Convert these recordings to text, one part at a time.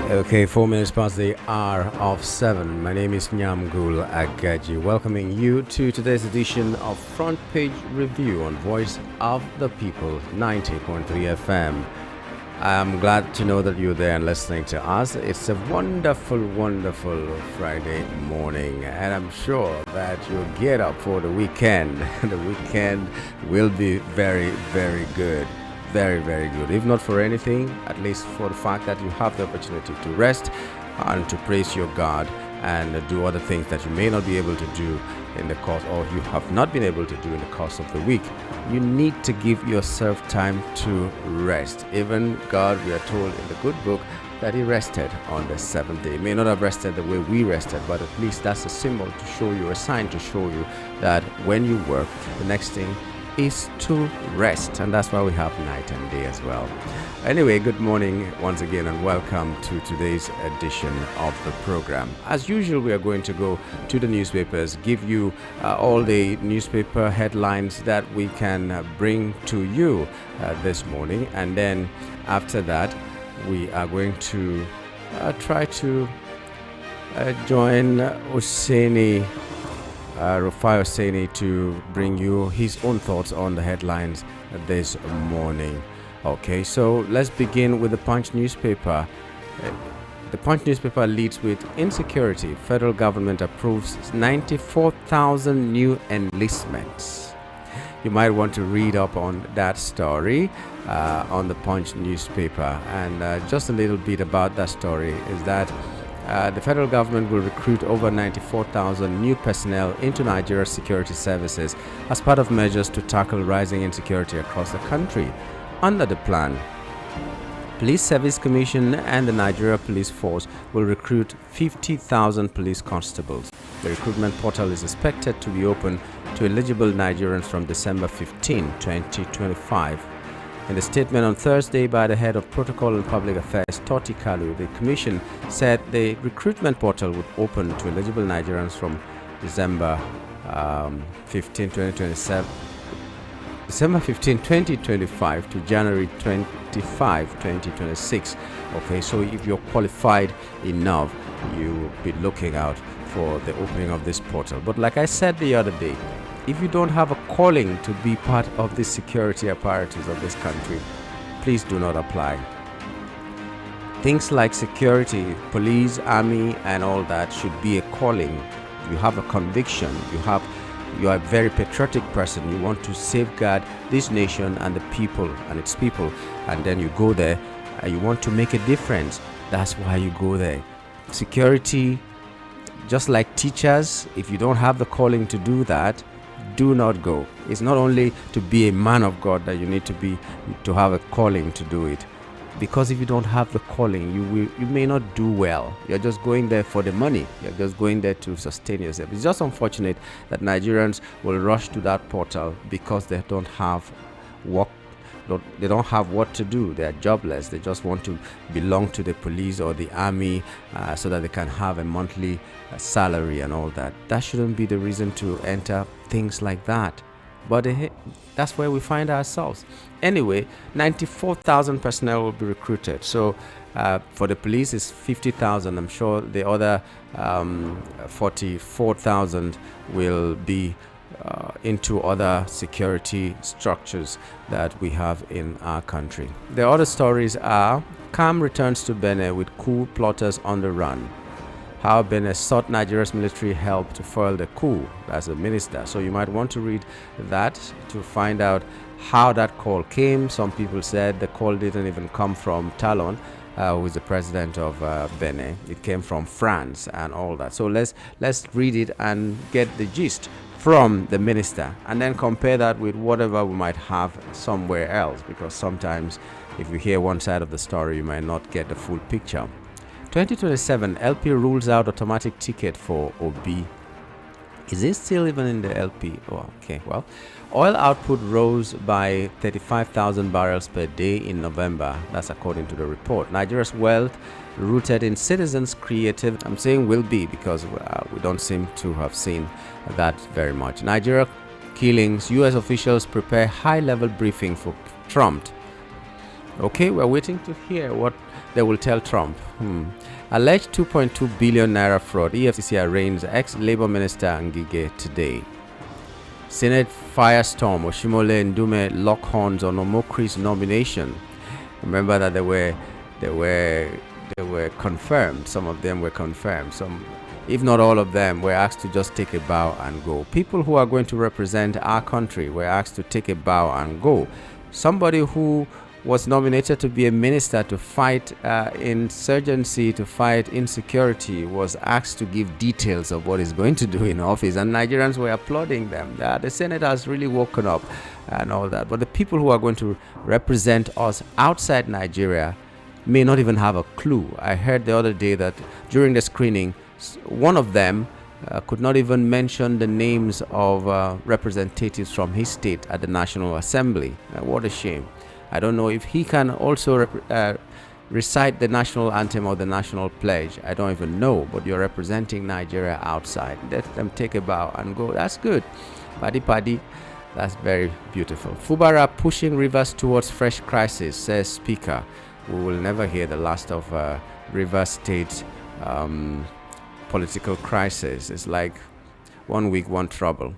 Okay, 4 minutes past the hour of 7. My name is Nyamgul Agaji, welcoming you to today's edition of Front Page Review on Voice of the People, 90.3 FM. I'm glad to know that you're there and listening to us. It's a wonderful, wonderful Friday morning, and I'm sure that you'll get up for the weekend. The weekend will be very, very good. Very, very good. If not for anything, at least for the fact that you have the opportunity to rest and to praise your God and do other things that you may not be able to do in the course, or you have not been able to do in the course of the week. You need to give yourself time to rest. Even God, we are told in the good book, that he rested on the seventh day. He may not have rested the way we rested, but at least that's a symbol to show you, a sign to show you that when you work, the next thing is to rest, and that's why we have night and day as well. Anyway, good morning once again and welcome to today's edition of the program. As usual, we are going to go to the newspapers, give you all the newspaper headlines that we can bring to you this morning, and then after that we are going to try to join Rufai Oseni to bring you his own thoughts on the headlines this morning. Okay, so let's begin with the Punch newspaper. The Punch newspaper leads with insecurity. Federal government approves 94,000 new enlistments. You might want to read up on that story on the Punch newspaper. And just a little bit about that story is that the federal government will recruit over 94,000 new personnel into Nigeria's security services as part of measures to tackle rising insecurity across the country. Under the plan, Police Service Commission and the Nigeria Police Force will recruit 50,000 police constables. The recruitment portal is expected to be open to eligible Nigerians from December 15, 2025. In a statement on Thursday by the head of Protocol and Public Affairs, Toti Kalu, the Commission said the recruitment portal would open to eligible Nigerians from December 15, 2025 to January 25, 2026. Okay, so if you're qualified enough, you will be looking out for the opening of this portal. But like I said the other day, if you don't have a calling to be part of the security apparatus of this country, please do not apply. Things like security, police, army, and all that should be a calling. You have a conviction. You are a very patriotic person. You want to safeguard this nation and the people and its people, and then you go there and you want to make a difference. That's why you go there. Security, just like teachers, if you don't have the calling to do that, do not go. It's not only to be a man of God that you need to have a calling to do it, because if you don't have the calling, you may not do well. You're just going there for the money. You're just going there to sustain yourself. It's just unfortunate that Nigerians will rush to that portal because they don't have work. They don't have what to do. They are jobless. They just want to belong to the police or the army so that they can have a monthly salary and all that. That shouldn't be the reason to enter things like that. But that's where we find ourselves. Anyway, 94,000 personnel will be recruited. So for the police, it's 50,000. I'm sure the other 44,000 will be into other security structures that we have in our country. The other stories are: calm returns to Benin with coup plotters on the run. How Benin sought Nigeria's military help to foil the coup. That's the minister. So you might want to read that to find out how that call came. Some people said the call didn't even come from Talon, who is the president of Benin. It came from France and all that. So let's read it and get the gist from the minister, and then compare that with whatever we might have somewhere else, because sometimes if you hear one side of the story, you might not get the full picture. 2027 LP rules out automatic ticket for Obi. Is it still even in the LP? Oh, okay, well, oil output rose by 35,000 barrels per day in November. That's according to the report. Nigeria's wealth rooted in citizens' creative. I'm saying will be because we don't seem to have seen that very much. Nigeria killings. U.S. officials prepare high-level briefing for Trump. Okay, we're waiting to hear what they will tell Trump. Alleged 2.2 billion naira fraud. EFCC arraigns ex-Labour Minister Ngige today. Senate firestorm. Oshiomole and Ndume lock horns on Omokri's nomination. Remember that they were confirmed. Some of them were confirmed. Some, if not all of them, were asked to just take a bow and go. People who are going to represent our country were asked to take a bow and go. Somebody who was nominated to be a minister to fight insurgency, to fight insecurity, was asked to give details of what he's going to do in office, and Nigerians were applauding them. The Senate has really woken up and all that. But the people who are going to represent us outside Nigeria may not even have a clue. I heard the other day that during the screening, one of them could not even mention the names of representatives from his state at the National Assembly. What a shame. I don't know if he can also recite the national anthem or the national pledge. I don't even know, but you're representing Nigeria outside. Let them take a bow and go. That's good. Paddy paddy. That's very beautiful. Fubara pushing Rivers towards fresh crisis, says Speaker. We will never hear the last of Rivers State political crisis. It's like 1 week, one trouble.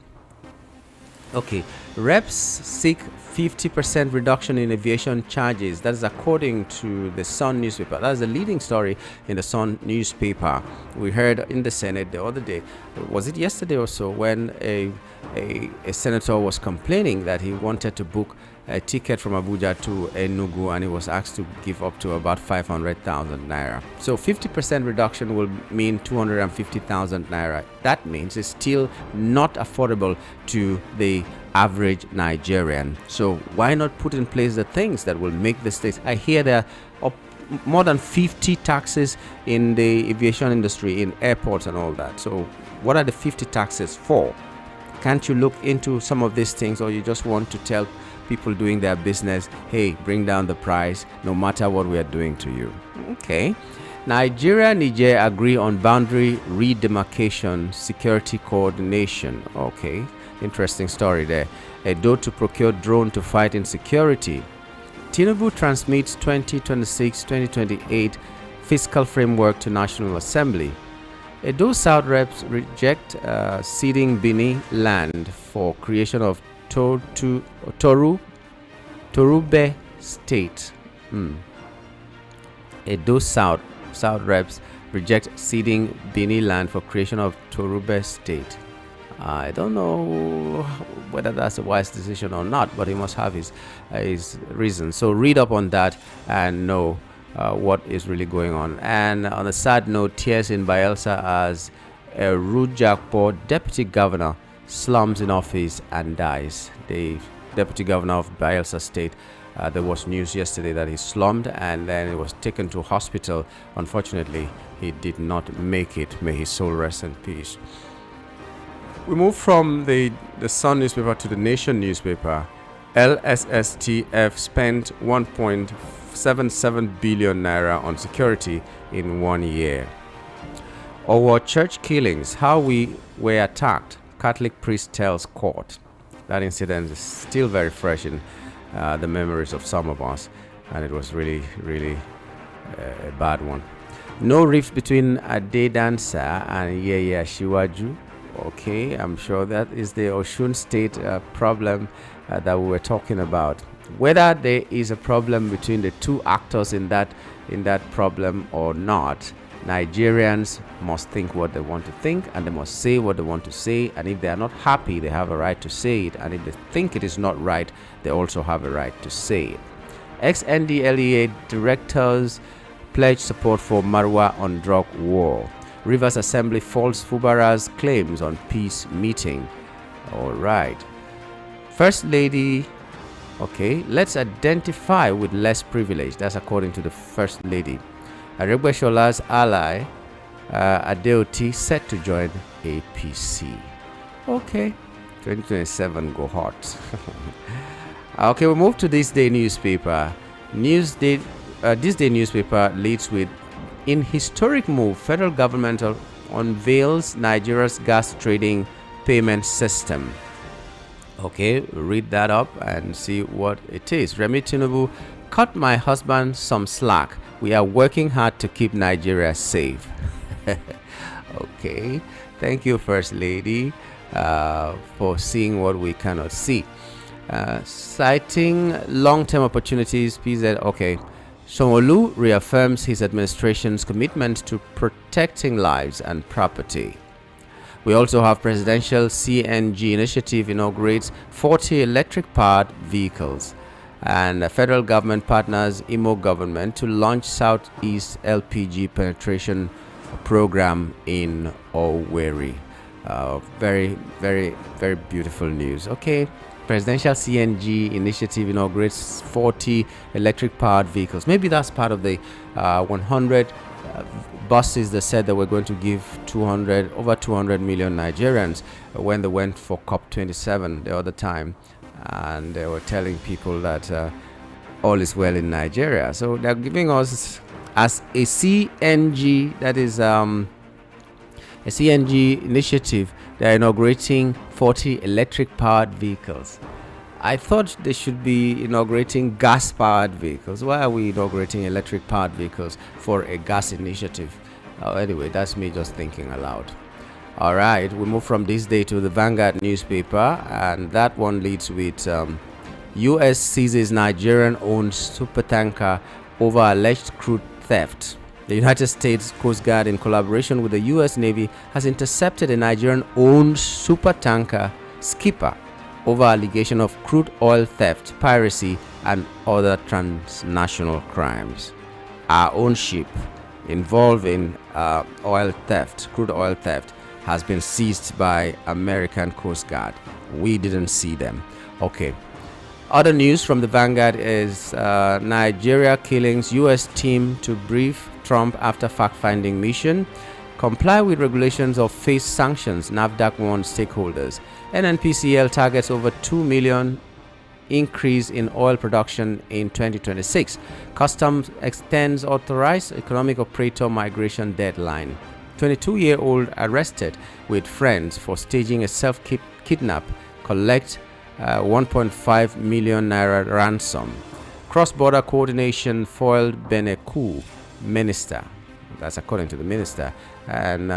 Okay, reps seek 50% reduction in aviation charges. That is according to the Sun newspaper. That is the leading story in the Sun newspaper. We heard in the Senate the other day, was it yesterday or so, when a senator was complaining that he wanted to book a ticket from Abuja to Enugu, and he was asked to give up to about 500,000 naira. So 50% reduction will mean 250,000 naira. That means it's still not affordable to the average Nigerian. So why not put in place the things that will make the states? I hear there are more than 50 taxes in the aviation industry, in airports and all that. So what are the 50 taxes for? Can't you look into some of these things, or you just want to tell people doing their business, hey, bring down the price no matter what we are doing to you? Okay. Nigeria, Niger agree on boundary redemarcation, security coordination. Okay, interesting story there. Edo to procure drone to fight insecurity. Tinubu transmits 2026-2028 fiscal framework to National Assembly. Edo South reps reject ceding Bini land for creation of Torube State. Edo South reps reject ceding Bini land for creation of Torube State. I don't know whether that's a wise decision or not, but he must have his reasons. So read up on that and know what is really going on. And on a sad note, tears in Bayelsa as Rujakpo deputy governor slums in office and dies. The deputy governor of Bayelsa State, there was news yesterday that he slummed and then he was taken to hospital. Unfortunately, he did not make it. May his soul rest in peace. We move from the Sun newspaper to the Nation newspaper. LSSTF spent 1.77 billion naira on security in 1 year. Our church killings, how we were attacked. Catholic priest tells court. That incident is still very fresh in the memories of some of us, and it was really, really a bad one. No rift between Ade Dancer and Yeye Shiwaju. Okay, I'm sure that is the Osun State problem that we were talking about. Whether there is a problem between the two actors in that problem or not, Nigerians must think what they want to think, and they must say what they want to say. And if they are not happy, they have a right to say it. And if they think it is not right, they also have a right to say it. Ex-NDLEA directors pledge support for Marwa on drug war. Rivers Assembly falls Fubara's claims on peace meeting. All right. First Lady. Okay, let's identify with less privilege. That's according to the First Lady. Aregbeshola's ally, Adeoti, set to join APC. Okay, 2027 go hot. Okay, we move to This Day newspaper. This Day newspaper leads with, in historic move, federal government unveils Nigeria's gas trading payment system. Okay, read that up and see what it is. Remi Tinubu cut my husband some slack. We are working hard to keep Nigeria safe. Okay. Thank you, First Lady, for seeing what we cannot see. Citing long-term opportunities, PZ, okay. Sanwo-Olu reaffirms his administration's commitment to protecting lives and property. We also have presidential CNG initiative inaugurates 40 electric-powered vehicles. And the federal government partners Imo government to launch Southeast LPG penetration program in Owerri. Very, very, very beautiful news. Okay. Presidential CNG initiative inaugurates 40 electric-powered vehicles. Maybe that's part of the 100 buses that said that we're going to give over 200 million Nigerians when they went for COP27 the other time, and they were telling people that all is well in Nigeria. So they're giving us as a CNG, that is a CNG initiative. They're inaugurating 40 electric-powered vehicles. I thought they should be inaugurating gas-powered vehicles. Why are we inaugurating electric-powered vehicles for a gas initiative? Anyway, that's me just thinking aloud. All right, we move from this day to the Vanguard newspaper, and that one leads with U.S. seizes Nigerian-owned supertanker over alleged crude theft. The United States Coast Guard, in collaboration with the U.S. Navy, has intercepted a Nigerian-owned supertanker skipper over allegation of crude oil theft, piracy, and other transnational crimes. Our own ship involved in crude oil theft, has been seized by American Coast Guard. We didn't see them. Okay. Other news from the Vanguard is Nigeria killings, U.S. team to brief Trump after fact-finding mission. Comply with regulations or face sanctions, NAFDAC warns stakeholders. NNPCL targets over 2 million increase in oil production in 2026. Customs extends authorized economic operator migration deadline. 22-year-old arrested with friends for staging a self-kidnap, collect 1.5 million naira ransom. Cross-border coordination foiled Beneku minister. That's according to the minister. And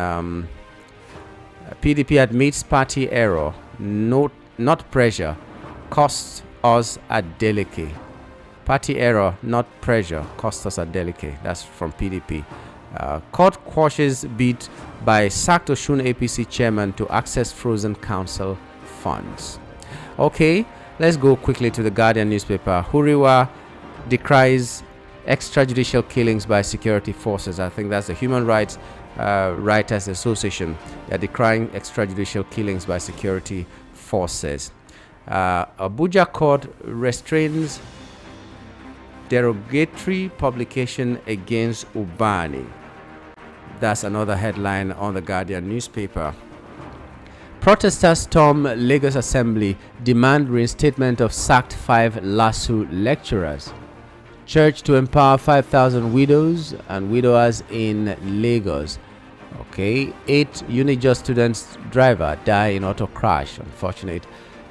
PDP admits party error, not pressure, costs us Adeleke. Party error, not pressure, cost us Adeleke. That's from PDP. Court quashes bid by sacked Osun APC chairman to access frozen council funds. Okay, let's go quickly to the Guardian newspaper. Huriwa decries extrajudicial killings by security forces. I think that's the Human Rights Writers Association. They're decrying extrajudicial killings by security forces. Abuja court restrains derogatory publication against Ubani. That's another headline on the Guardian newspaper. Protesters storm Lagos Assembly, demand reinstatement of sacked 5 LASU lecturers. Church to empower 5,000 widows and widowers in Lagos. Okay, 8 Unijust students driver die in auto crash. Unfortunate.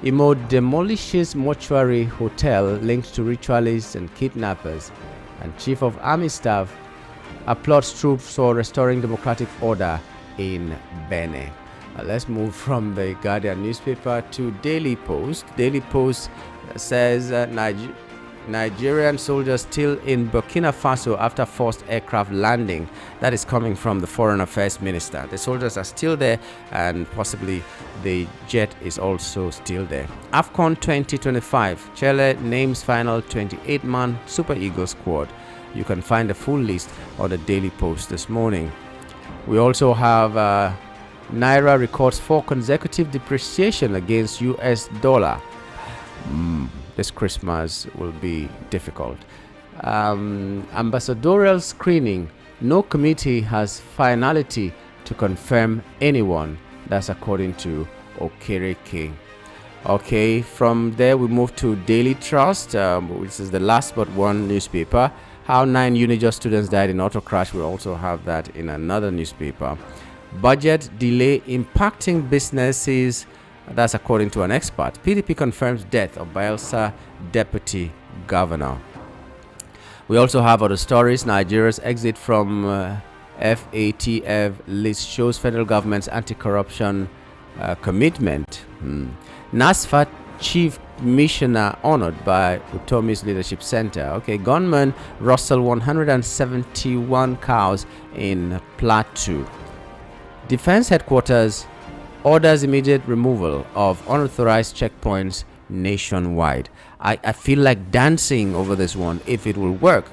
Imo demolishes mortuary hotel linked to ritualists and kidnappers. And Chief of Army Staff applauds troops for restoring democratic order in Benin. Let's move from the Guardian newspaper to Daily Post. Daily Post says Nigerian soldiers still in Burkina Faso after forced aircraft landing. That is coming from the Foreign Affairs Minister. The soldiers are still there, and possibly the jet is also still there. AFCON 2025. Chile names final 28-man Super Eagles squad. You can find the full list on the Daily Post this morning. We also have Naira records 4 consecutive depreciation against US dollar. This Christmas will be difficult. Ambassadorial screening. No committee has finality to confirm anyone. That's according to Okereke. Okay, from there we move to Daily Trust, which is the last but one newspaper. How 9 Unijust students died in auto crash. We also have that in another newspaper. Budget delay impacting businesses. That's according to an expert. PDP confirms death of Bayelsa deputy governor. We also have other stories. Nigeria's exit from FATF list shows federal government's anti-corruption commitment. NASFAT chief missioner honored by Utomi's Leadership Center. Okay, gunmen rustle 171 cows in Plateau. Defense headquarters orders immediate removal of unauthorized checkpoints nationwide. I feel like dancing over this one if it will work.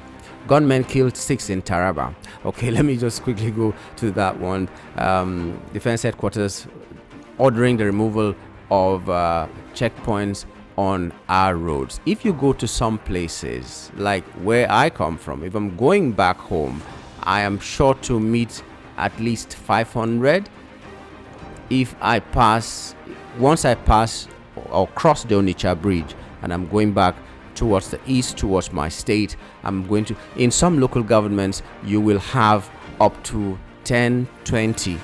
Gunmen killed 6 in Taraba. Okay, let me just quickly go to that one. Defense headquarters ordering the removal of checkpoints on our roads. If you go to some places like where I come from, if I'm going back home, I am sure to meet at least 500 if I pass, once I pass or cross the Onitsha bridge and I'm going back towards the east, towards my state. I'm going to, in some local governments, you will have up to 10, 20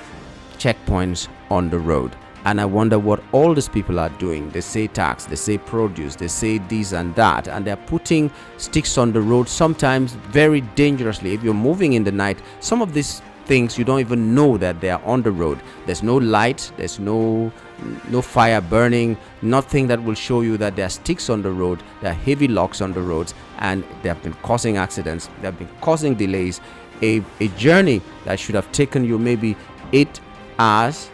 checkpoints on the road. And I wonder what all these people are doing. They say tax, they say produce, they say this and that, and they're putting sticks on the road, sometimes very dangerously. If you're moving in the night, some of these things you don't even know that they are on the road. There's no light, there's no fire burning, nothing that will show you that there are sticks on the road. There are heavy locks on the roads, and they have been causing accidents, they have been causing delays. A journey that should have taken you maybe 8 hours,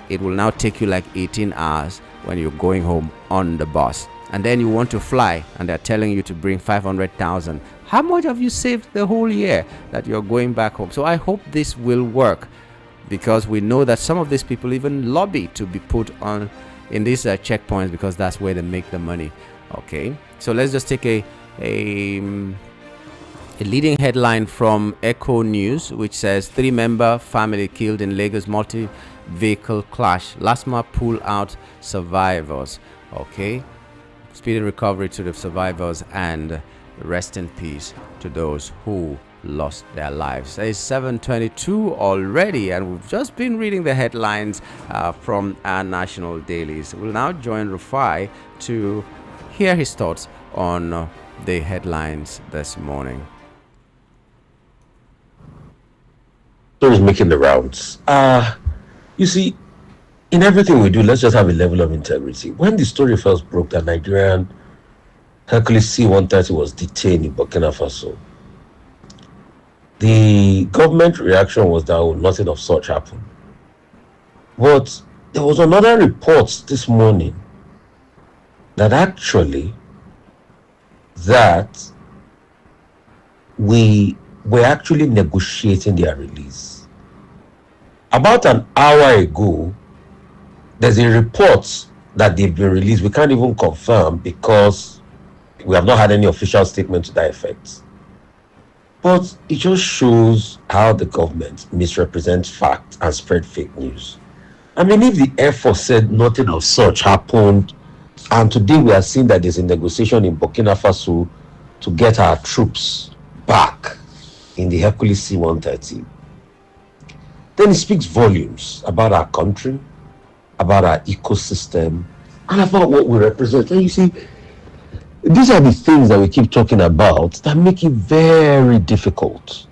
it will now take you like 18 hours when you're going home on the bus. And then you want to fly and they're telling you to bring 500,000. How much have you saved the whole year that you're going back home? So I hope this will work, because we know that some of these people even lobby to be put on in these checkpoints, because that's where they make the money. Okay, so let's just take a leading headline from Echo News, which says 3-member family killed in Lagos multi-vehicle clash. LASMA pull out survivors. Okay, speedy recovery to the survivors and rest in peace to those who lost their lives. It's 7:22 already, and we've just been reading the headlines from our national dailies. We'll now join Rufai to hear his thoughts on the headlines this morning. Stories making the rounds. You see, in everything we do, let's just have a level of integrity. When the story first broke that Nigerian Hercules C-130 was detained in Burkina Faso, the government reaction was that nothing of such happened. But there was another report this morning that actually that we were actually negotiating their release. About an hour ago, there's a report that they've been released. We can't even confirm because we have not had any official statement to that effect. But it just shows how the government misrepresents facts and spread fake news. I mean, if the Air Force said nothing of such happened, and today we are seeing that there's a negotiation in Burkina Faso to get our troops back in the Hercules C-130, then it speaks volumes about our country, about our ecosystem, and about what we represent. And you see, these are the things that we keep talking about that make it very difficult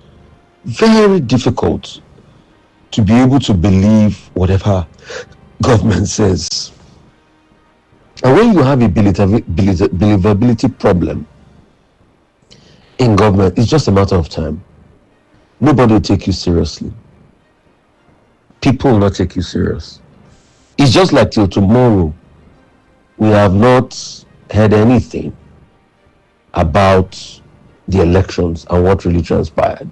to be able to believe whatever government says. And when you have a believability problem in government, it's just a matter of time. Nobody will take you seriously. People will not take you serious. It's just like till tomorrow, we have not heard anything about the elections and what really transpired.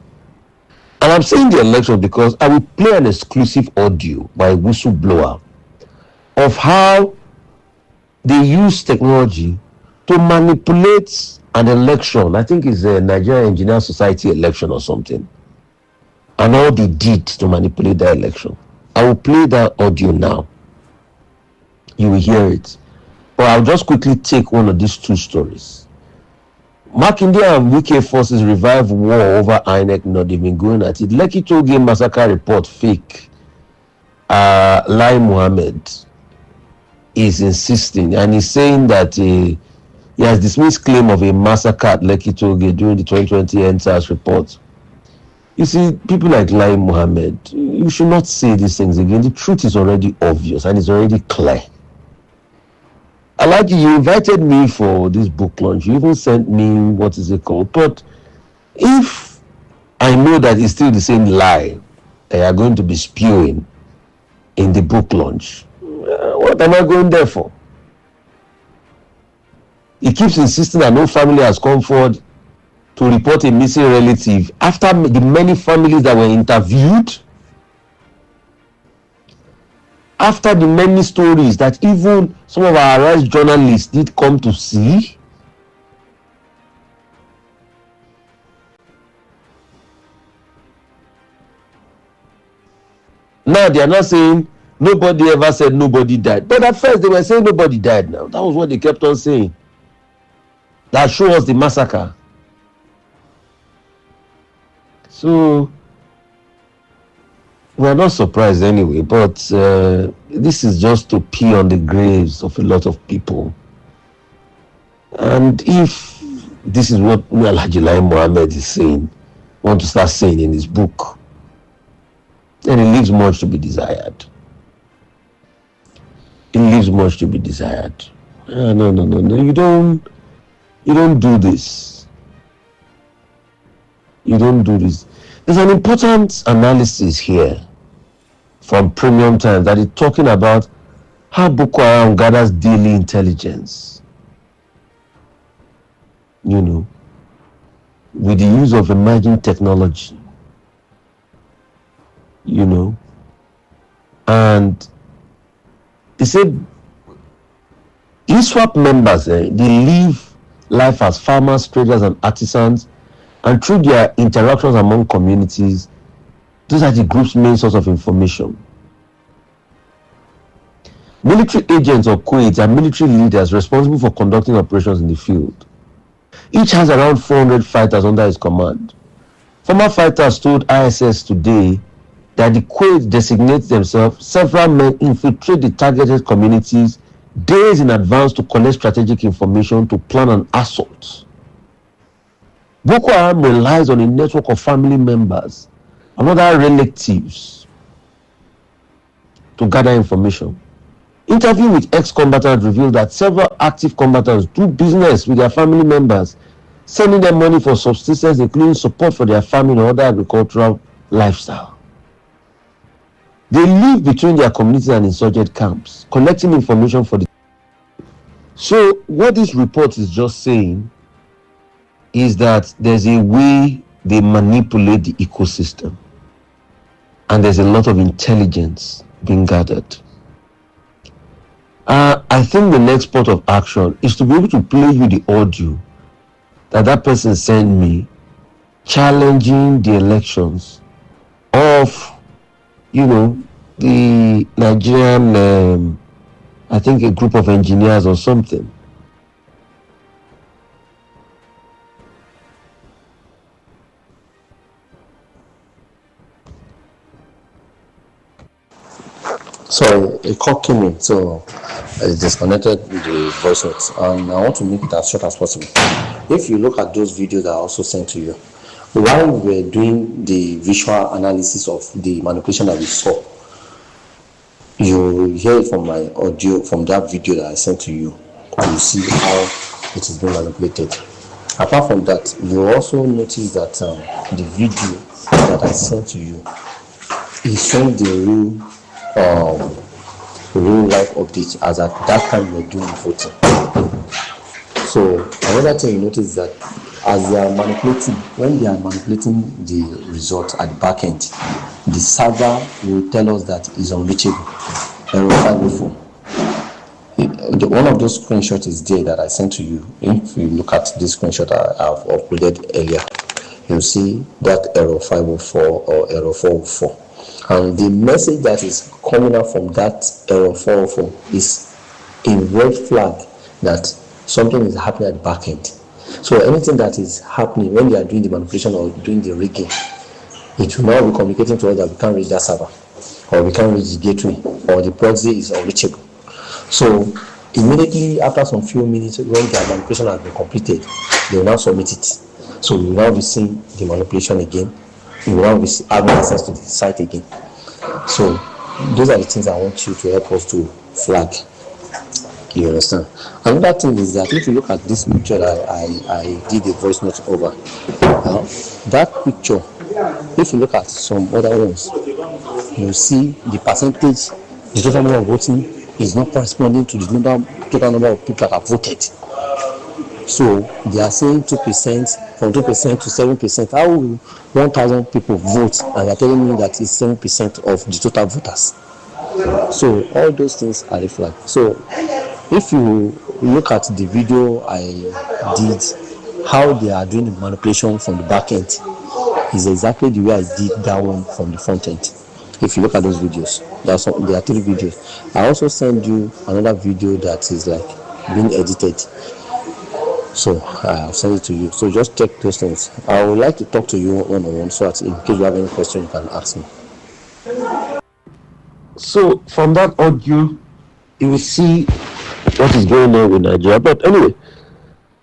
And I'm saying the election because I will play an exclusive audio by a whistleblower of how they use technology to manipulate an election. I think it's a Nigerian Engineer Society election or something. And all they did to manipulate that election. I will play that audio now. You will hear it. But I'll just quickly take one of these two stories. Makinde and Wike forces revive war over INEC. Not even going at it. Lekki Toll Gate massacre report fake. Lai Mohammed is insisting, and he's saying that He has dismissed claim of a massacre at Lekki Tollgate during the 2020 NSAS report. You see, people like Lai Mohammed, you should not say these things again. The truth is already obvious and it's already clear. Alaji, you invited me for this book launch. You even sent me, what is it called? But if I know that it's still the same lie that you are going to be spewing in the book launch, what am I going there for? He keeps insisting that no family has come forward to report a missing relative after the many families that were interviewed, after the many stories that even some of our rights journalists did come to see. Now they are not saying nobody ever said nobody died, but at first they were saying nobody died. Now that was what they kept on saying. That show us the massacre. So we're not surprised anyway, but this is just to pee on the graves of a lot of people. And if this is what Alhaji Lai Mohammed is saying, want to start saying in his book, then it leaves much to be desired. It leaves much to be desired. No. You don't do this. You don't do this. There's an important analysis here from Premium Times that is talking about how Boko Haram gathers daily intelligence. You know, with the use of emerging technology. You know, and they say ISWAP members, they live life as farmers, traders, and artisans, and through their interactions among communities, those are the group's main source of information. Military agents or co-aides are military leaders responsible for conducting operations in the field. Each has around 400 fighters under his command. Former fighters told ISS today that the co-aides designate themselves. Several men infiltrate the targeted communities days in advance to collect strategic information to plan an assault. Boko Haram relies on a network of family members and other relatives to gather information. Interview with ex-combatants revealed that several active combatants do business with their family members, sending them money for subsistence, including support for their farming and other agricultural lifestyle. They live between their communities and insurgent camps, collecting information for the... So what this report is just saying is that there's a way they manipulate the ecosystem, and there's a lot of intelligence being gathered. I think the next part of action is to be able to play you the audio that person sent me, challenging the elections of, you know, the Nigerian, I think a group of engineers or something. So a call came in, so I disconnected the voice notes, and I want to make it as short as possible. If you look at those videos that I also sent to you, while we were doing the visual analysis of the manipulation that we saw, you hear it from my audio, from that video that I sent to you, and you see how it is being manipulated. Apart from that, you also notice that the video that I sent to you is showing the real life update as at that time we were doing voting. So another thing you notice is that as they are manipulating, when they are manipulating the result at the back end, the server will tell us that it's unreachable, error 504. One of those screenshots is there that I sent to you. If you look at this screenshot I've uploaded earlier, you'll see that error 504 or error 404. And the message that is coming out from that error 404 is a red flag that something is happening at the back end. So anything that is happening when they are doing the manipulation or doing the rigging, it will now be communicating to us that we can't reach that server, or we can't reach the gateway, or the proxy is unreachable. So Immediately after some few minutes, when their manipulation has been completed, they will now submit it. So you will now be seeing the manipulation again. You will now be having access to the site again. So those are the things I want you to help us to flag. You understand? Another thing is that if you look at this picture that I did a voice note over, that picture, if you look at some other ones, you see the percentage, the total number of voting is not corresponding to the total number of people that have voted. So they are saying 2%, from 2% to 7%. How will 1,000 people vote and they are telling me that it's 7% of the total voters? So all those things are the flag. So if you look at the video I did, how they are doing the manipulation from the back end is exactly the way I did that one from the front end. If you look at those videos, there are 3 videos. I also send you another video that is like being edited. So I'll send it to you. So just check those things. I would like to talk to you one-on-one, so that in case you have any question, you can ask me. So from that audio, you will see what is going on with Nigeria. But anyway,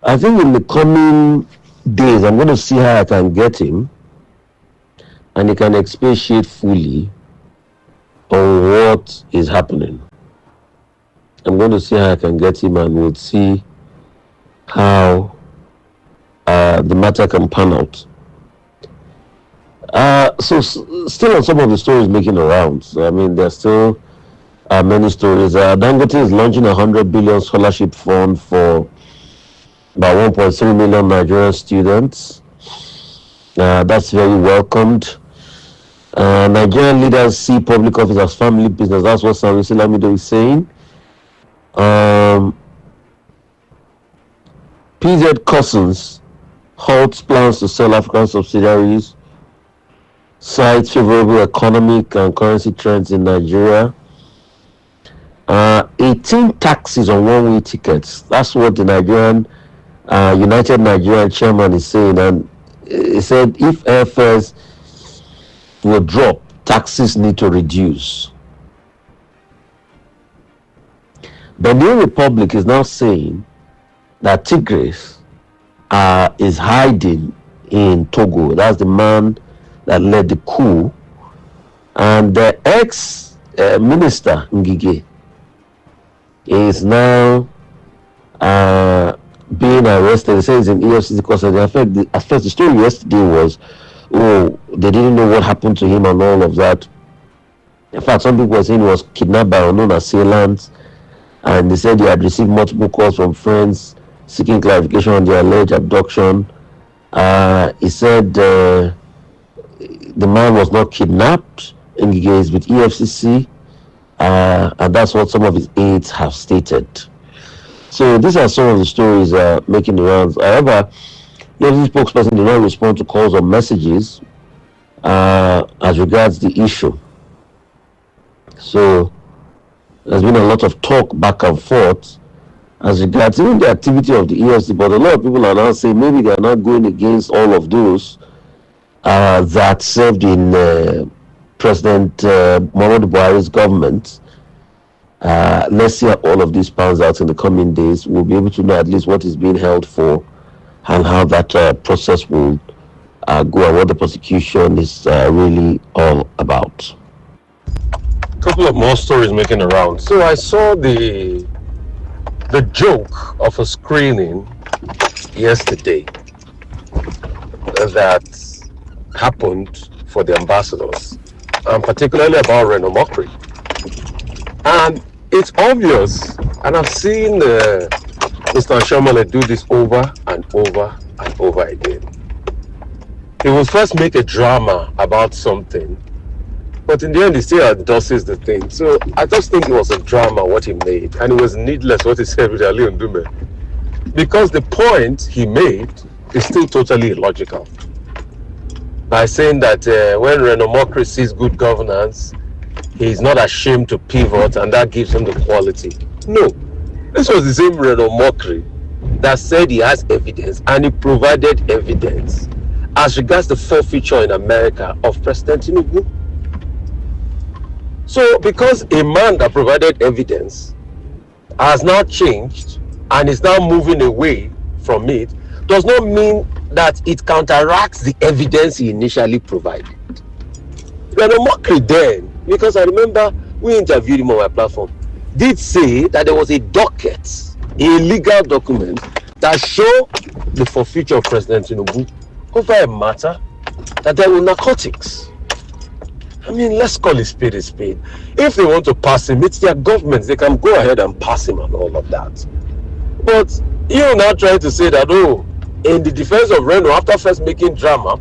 I think in the coming days, I'm going to see how I can get him, and he can expatiate fully on what is happening. I'm going to see how I can get him, and we'll see how the matter can pan out. So still on some of the stories making the rounds. I mean, there's still many stories. Dangote is launching a 100 billion scholarship fund for about 1.3 million Nigerian students. That's very welcomed. Nigerian leaders see public office as family business. That's what Sanusi Lamido is saying. PZ Cousins halts plans to sell African subsidiaries, cites favorable economic and currency trends in Nigeria. 18 taxes on one-way tickets. That's what the Nigerian United Nigerian chairman is saying. And he said if airfares will drop, taxes need to reduce. Benin Republic is now saying that Tigris is hiding in Togo. That's the man that led the coup. And the ex-minister Ngige is now being arrested. They say he's in EFCC custody. At first, the story yesterday was, they didn't know what happened to him and all of that. In fact, some people were saying he was kidnapped by unknown assailants, and they said he had received multiple calls from friends seeking clarification on the alleged abduction. He said the man was not kidnapped. Ngige is with EFCC, and that's what some of his aides have stated. So these are some of the stories making the rounds. However, the EFCC spokesperson did not respond to calls or messages as regards the issue. So there's been a lot of talk back and forth as regards even the activity of the EFCC, but a lot of people are now saying maybe they are not going against all of those that served in President Muhammadu Buhari's government. Let's see how all of this pans out in the coming days. We'll be able to know at least what is being held for and how that process will go and what the prosecution is really all about. Couple of more stories making the rounds. So I saw the joke of a screening yesterday that happened for the ambassadors, and particularly about Reno Omokri. And it's obvious, and I've seen Mr. Oshiomole do this over and over and over again. He will first make a drama about something, but in the end he still endorses the thing. So I just think it was a drama what he made, and it was needless what he said with Ali Ndume, because the point he made is still totally illogical. By saying that when Reno Omokri sees good governance, he's not ashamed to pivot, and that gives him the quality. No, this was the same Reno Omokri that said he has evidence, and he provided evidence as regards the forfeiture in America of President Tinubu. So because a man that provided evidence has now changed and is now moving away from it, does not mean that it counteracts the evidence he initially provided. Omokri then, because I remember we interviewed him on my platform, did say that there was a docket, a legal document that showed the forfeiture of President Tinubu over a matter that there were narcotics. I mean, let's call a spade a spade. If they want to pass him, it's their government. They can go ahead and pass him and all of that. But you're now trying to say that, oh, in the defense of Reno, after first making drama,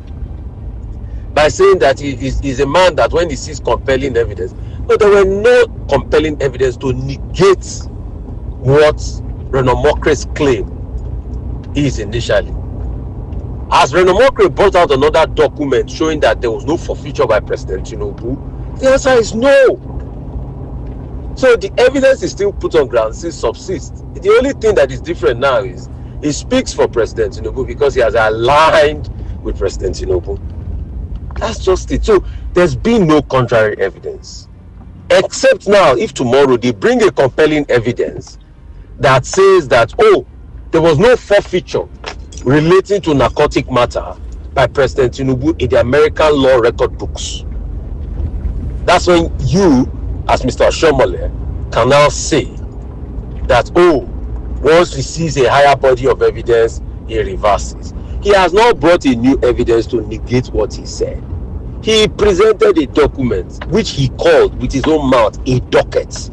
by saying that he's a man that when he sees compelling evidence, but there were no compelling evidence to negate what Reno Omokri's claim is initially. As Reno Omokri brought out another document showing that there was no forfeiture by President Tinubu, the answer is no. So the evidence is still put on ground, still subsists. The only thing that is different now is he speaks for President Tinubu because he has aligned with President Tinubu. That's just it. So there's been no contrary evidence. Except now, if tomorrow they bring a compelling evidence that says that, oh, there was no forfeiture relating to narcotic matter by President Tinubu in the American law record books. That's when you, as Mr. Oshiomole, can now say that, oh, once he sees a higher body of evidence, he reverses. He has not brought a new evidence to negate what he said. He presented a document which he called with his own mouth a docket.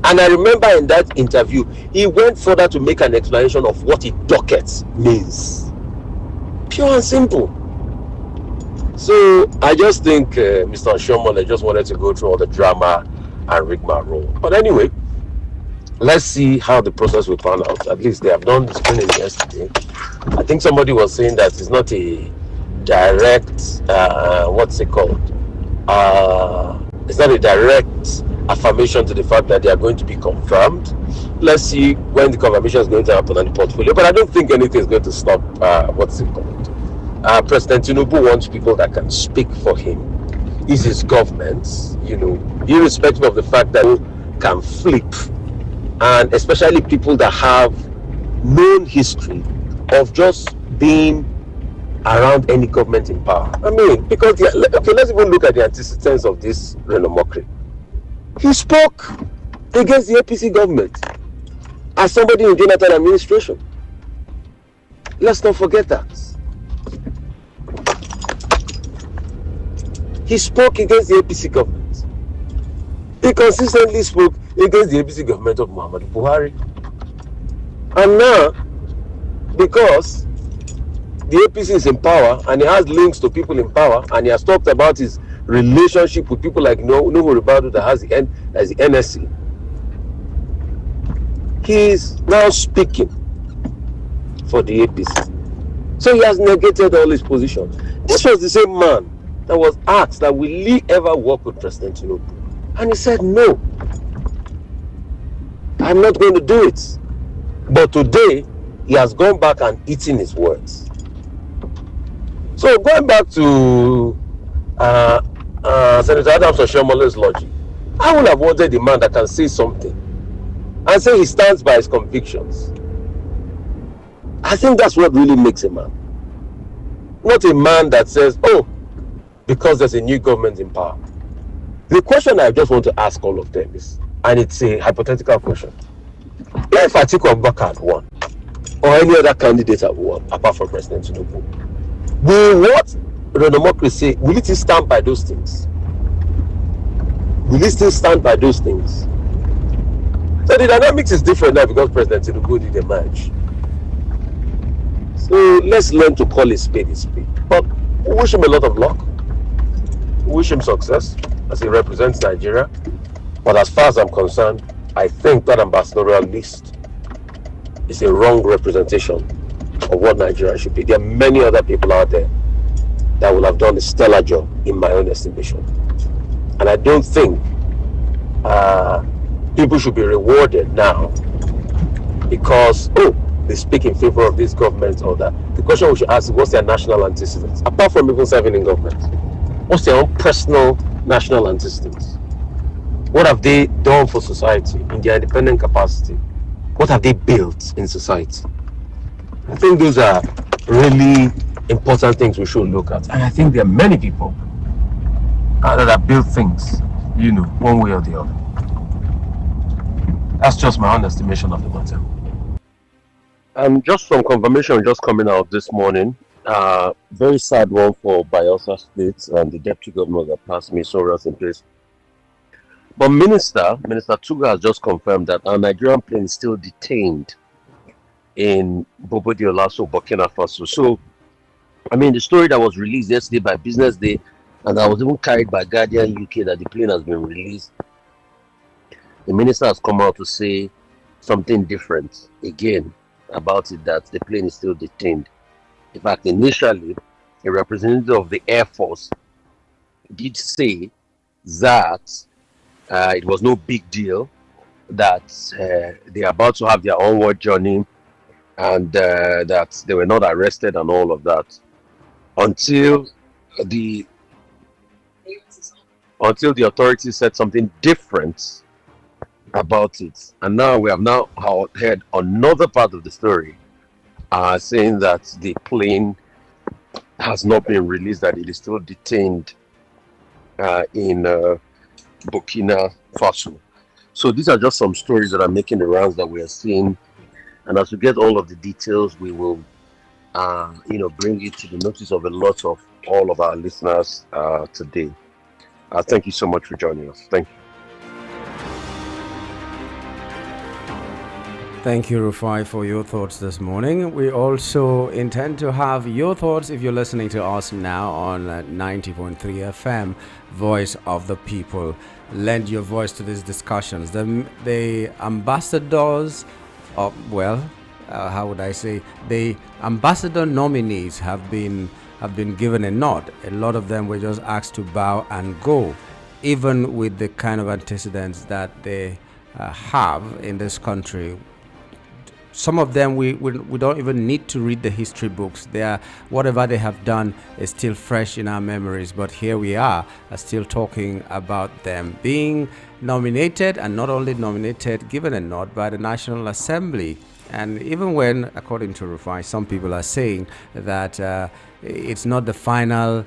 And I remember in that interview, he went further to make an explanation of what a docket means. Pure and simple. So I just think Mr. Oshiomole just wanted to go through all the drama and rigmarole. But anyway, let's see how the process will pan out. At least they have done the screening yesterday. I think somebody was saying that it's not a direct, what's it called? It's not a direct affirmation to the fact that they are going to be confirmed. Let's see when the confirmation is going to happen on the portfolio. But I don't think anything is going to stop, what's it called? President Tinubu wants people that can speak for him. Is his government, you know, irrespective of the fact that he can flip. And especially people that have known history of just being around any government in power. I mean, because, okay, let's even look at the antecedents of this Reno Omokri. He spoke against the APC government as somebody in the Jonathan administration. Let's not forget that. He spoke against the APC government. He consistently spoke against the APC government of Muhammadu Buhari. And now, because the APC is in power and he has links to people in power and he has talked about his relationship with people like Nuhu Ribadu that has the NSC, he's now speaking for the APC. So he has negated all his positions. This was the same man that was asked that will he ever work with President Tinubu? And he said, no, I'm not going to do it. But today, he has gone back and eaten his words. So going back to Senator Adams Oshiomole's logic, I would have wanted a man that can say something and say he stands by his convictions. I think that's what really makes a man. Not a man that says, oh, because there's a new government in power. The question I just want to ask all of them is, and it's a hypothetical question, if Atiku Abubakar had won, or any other candidate had won, apart from President Tinubu, will what Reno Omokri say, will it still stand by those things? Will it still stand by those things? So the dynamics is different now because President Tinubu did emerge. So let's learn to call a spade a spade. But we wish him a lot of luck. We wish him success as he represents Nigeria. But as far as I'm concerned, I think that ambassadorial list is a wrong representation of what Nigeria should be. There are many other people out there that will have done a stellar job in my own estimation. And I don't think people should be rewarded now because, oh, they speak in favor of this government or that. The question we should ask is, what's their national antecedents? Apart from even serving in government, what's their own personal national antecedents? What have they done for society in their independent capacity What have they built in society? I think those are really important things we should look at. And I think there are many people that have built things, one way or the other. That's just my own estimation of the matter. And just some confirmation just coming out this morning. Very sad one for Bayelsa State and the deputy governor that passed me, so rest in peace. But Minister Tuga has just confirmed that our Nigerian plane is still detained in Bobo Dioulasso, Burkina Faso. So, the story that was released yesterday by Business Day, and that was even carried by Guardian UK, that the plane has been released. The minister has come out to say something different again about it, that the plane is still detained. In fact, initially, a representative of the Air Force did say that it was no big deal, that they are about to have their onward journey, and that they were not arrested and all of that, until the authorities said something different about it. And now we have now heard another part of the story, saying that the plane has not been released, that it is still detained in Burkina Faso. So these are just some stories that are making the rounds that we are seeing, and as we get all of the details, we will bring it to the notice of a lot of all of our listeners today. Thank you so much for joining us. Thank you. Thank you, Rufai, for your thoughts this morning. We also intend to have your thoughts if you're listening to us now on 90.3 FM, Voice of the People. Lend your voice to these discussions. The ambassadors, how would I say, the ambassador nominees have been given a nod. A lot of them were just asked to bow and go, even with the kind of antecedents that they have in this country. Some of them we don't even need to read the history books. Whatever they have done is still fresh in our memories. But here we are still talking about them being nominated, and not only nominated, given a nod by the National Assembly. And even when, according to Rufai, some people are saying that it's not the final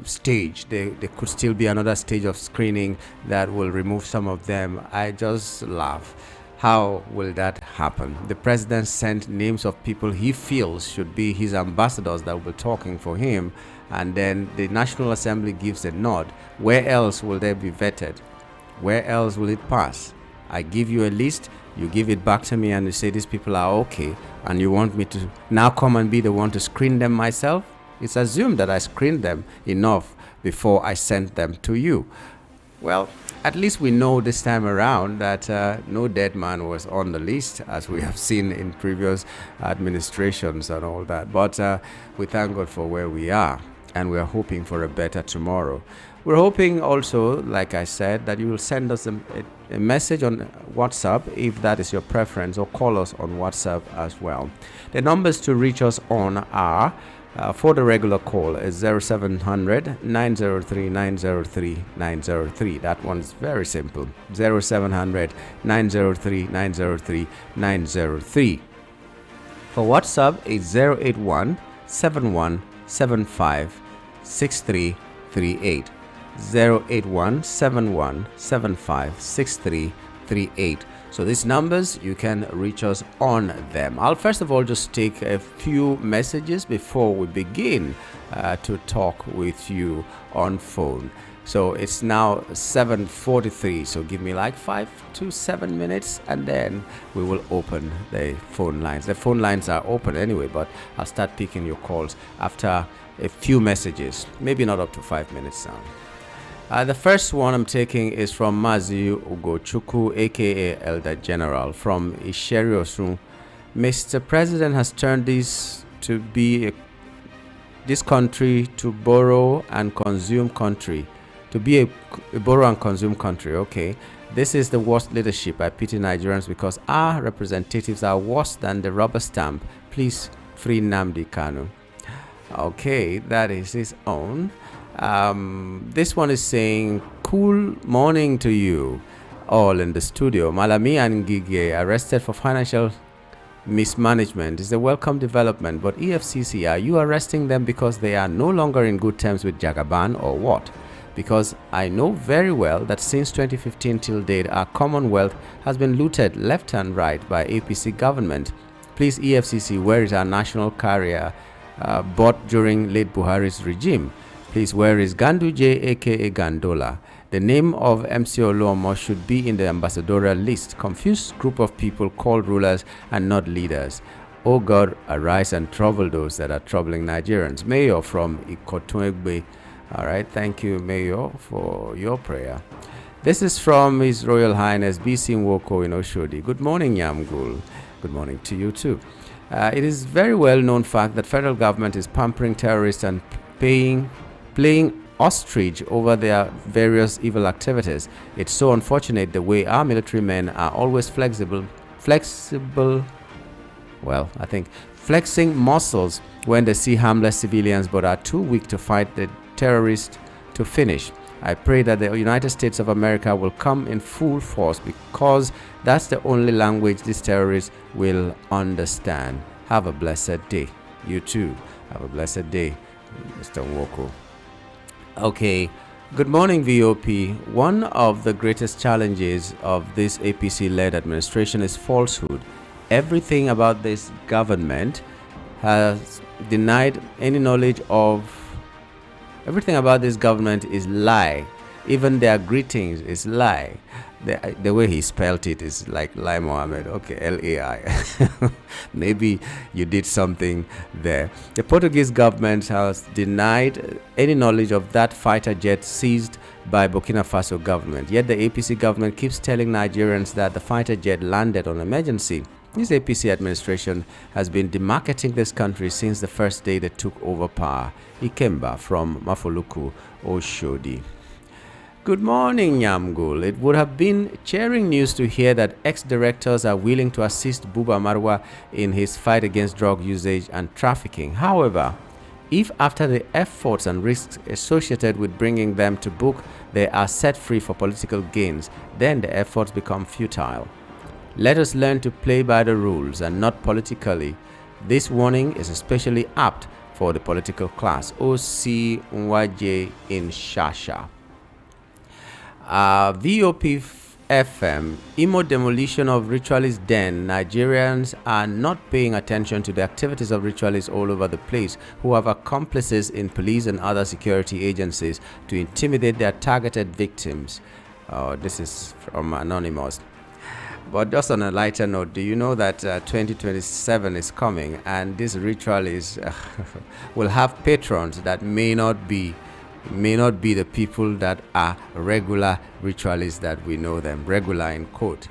stage. There could still be another stage of screening that will remove some of them. I just laugh. How will that happen? The president sent names of people he feels should be his ambassadors that will be talking for him, and then the National Assembly gives a nod. Where else will they be vetted? Where else will it pass? I give you a list, you give it back to me, and you say these people are okay, and you want me to now come and be the one to screen them myself? It's assumed that I screened them enough before I sent them to you. Well, at least we know this time around that no dead man was on the list, as we have seen in previous administrations and all that. But we thank God for where we are, and we are hoping for a better tomorrow. We're hoping also, like I said, that you will send us a message on WhatsApp if that is your preference, or call us on WhatsApp as well. The numbers to reach us on are, for the regular call, is 0700 903 903 903. That one's very simple. 0700 903 903 903. For WhatsApp, it's 081 7175 6338. 081 7175 6338. So these numbers, you can reach us on them. I'll first of all just take a few messages before we begin to talk with you on phone. So it's now 7:43, so give me like 5 to 7 minutes, and then we will open the phone lines. The phone lines are open anyway, but I'll start picking your calls after a few messages, maybe not up to 5 minutes now. The first one I'm taking is from Mazi Ugochukwu, aka Elder General, from Isheri Osun. Mr. President has turned this country to borrow and consume country. To be a borrow and consume country, okay. This is the worst leadership. I pity Nigerians because our representatives are worse than the rubber stamp. Please free Nnamdi Kanu. Okay, that is his own. This one is saying, cool morning to you. all in the studio. Malami and Gige arrested for financial mismanagement is a welcome development, but EFCC, are you arresting them because they are no longer in good terms with Jagaban or what? Because I know very well that since 2015 till date, our Commonwealth has been looted left and right by APC government. Please, EFCC, where is our national carrier bought during late Buhari's regime? Please, where is Ganduje, aka Gandola? The name of MC Oluomo should be in the ambassadorial list. Confused group of people called rulers and not leaders. Oh God, arise and trouble those that are troubling Nigerians. Mayor from Ikotuegbe. All right, thank you, Mayor, for your prayer. This is from His Royal Highness B.C. Nwoko in Oshodi. Good morning, Yamgul. Good morning to you too. It is very well known fact that federal government is pampering terrorists and playing ostrich over their various evil activities. It's so unfortunate the way our military men are always flexing muscles when they see harmless civilians but are too weak to fight the terrorists to finish. I pray that the United States of America will come in full force because that's the only language these terrorists will understand. Have a blessed day. You too. Have a blessed day, Mr. Nwoko. Okay, good morning, VOP. One of the greatest challenges of this APC-led administration is falsehood. Everything about this government has denied any knowledge of. Everything about this government is lie. Even their greetings is lie. The way he spelled it is like Lai Mohammed. Okay, L-A-I. Maybe you did something there. The Portuguese government has denied any knowledge of that fighter jet seized by Burkina Faso government. Yet the APC government keeps telling Nigerians that the fighter jet landed on emergency. This APC administration has been demarketing this country since the first day they took over power. Ikemba from Mafoluku, Oshodi. Good morning, Yamgul. It would have been cheering news to hear that ex-directors are willing to assist Buba Marwa in his fight against drug usage and trafficking. However, if after the efforts and risks associated with bringing them to book, they are set free for political gains, then the efforts become futile. Let us learn to play by the rules and not politically. This warning is especially apt for the political class. O.C. Nwaje in Shasha. VOP FM, Imo demolition of ritualist den. Nigerians are not paying attention to the activities of ritualists all over the place who have accomplices in police and other security agencies to intimidate their targeted victims. This is from Anonymous. But just on a lighter note, do you know that 2027 is coming and these ritualists will have patrons that may not be the people that are regular ritualists that we know them, regular in quote.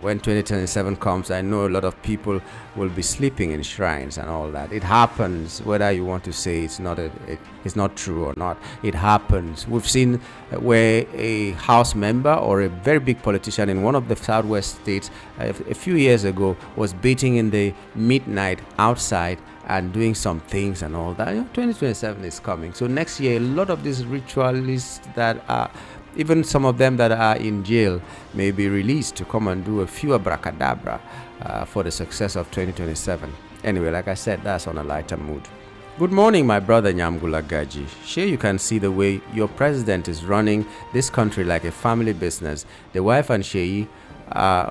When 2027 comes, I know a lot of people will be sleeping in shrines and all that. It happens, whether you want to say it's not true or not. It happens. We've seen where a house member or a very big politician in one of the southwest states a few years ago was beating in the midnight outside and doing some things and all that. 2027 is coming. So next year, a lot of these ritualists that are, even some of them that are in jail, may be released to come and do a few abracadabra for the success of 2027. Anyway, like I said, that's on a lighter mood. Good morning, my brother Nyamgula Gaji. Sure, you can see the way your president is running this country like a family business. The wife and Sheyi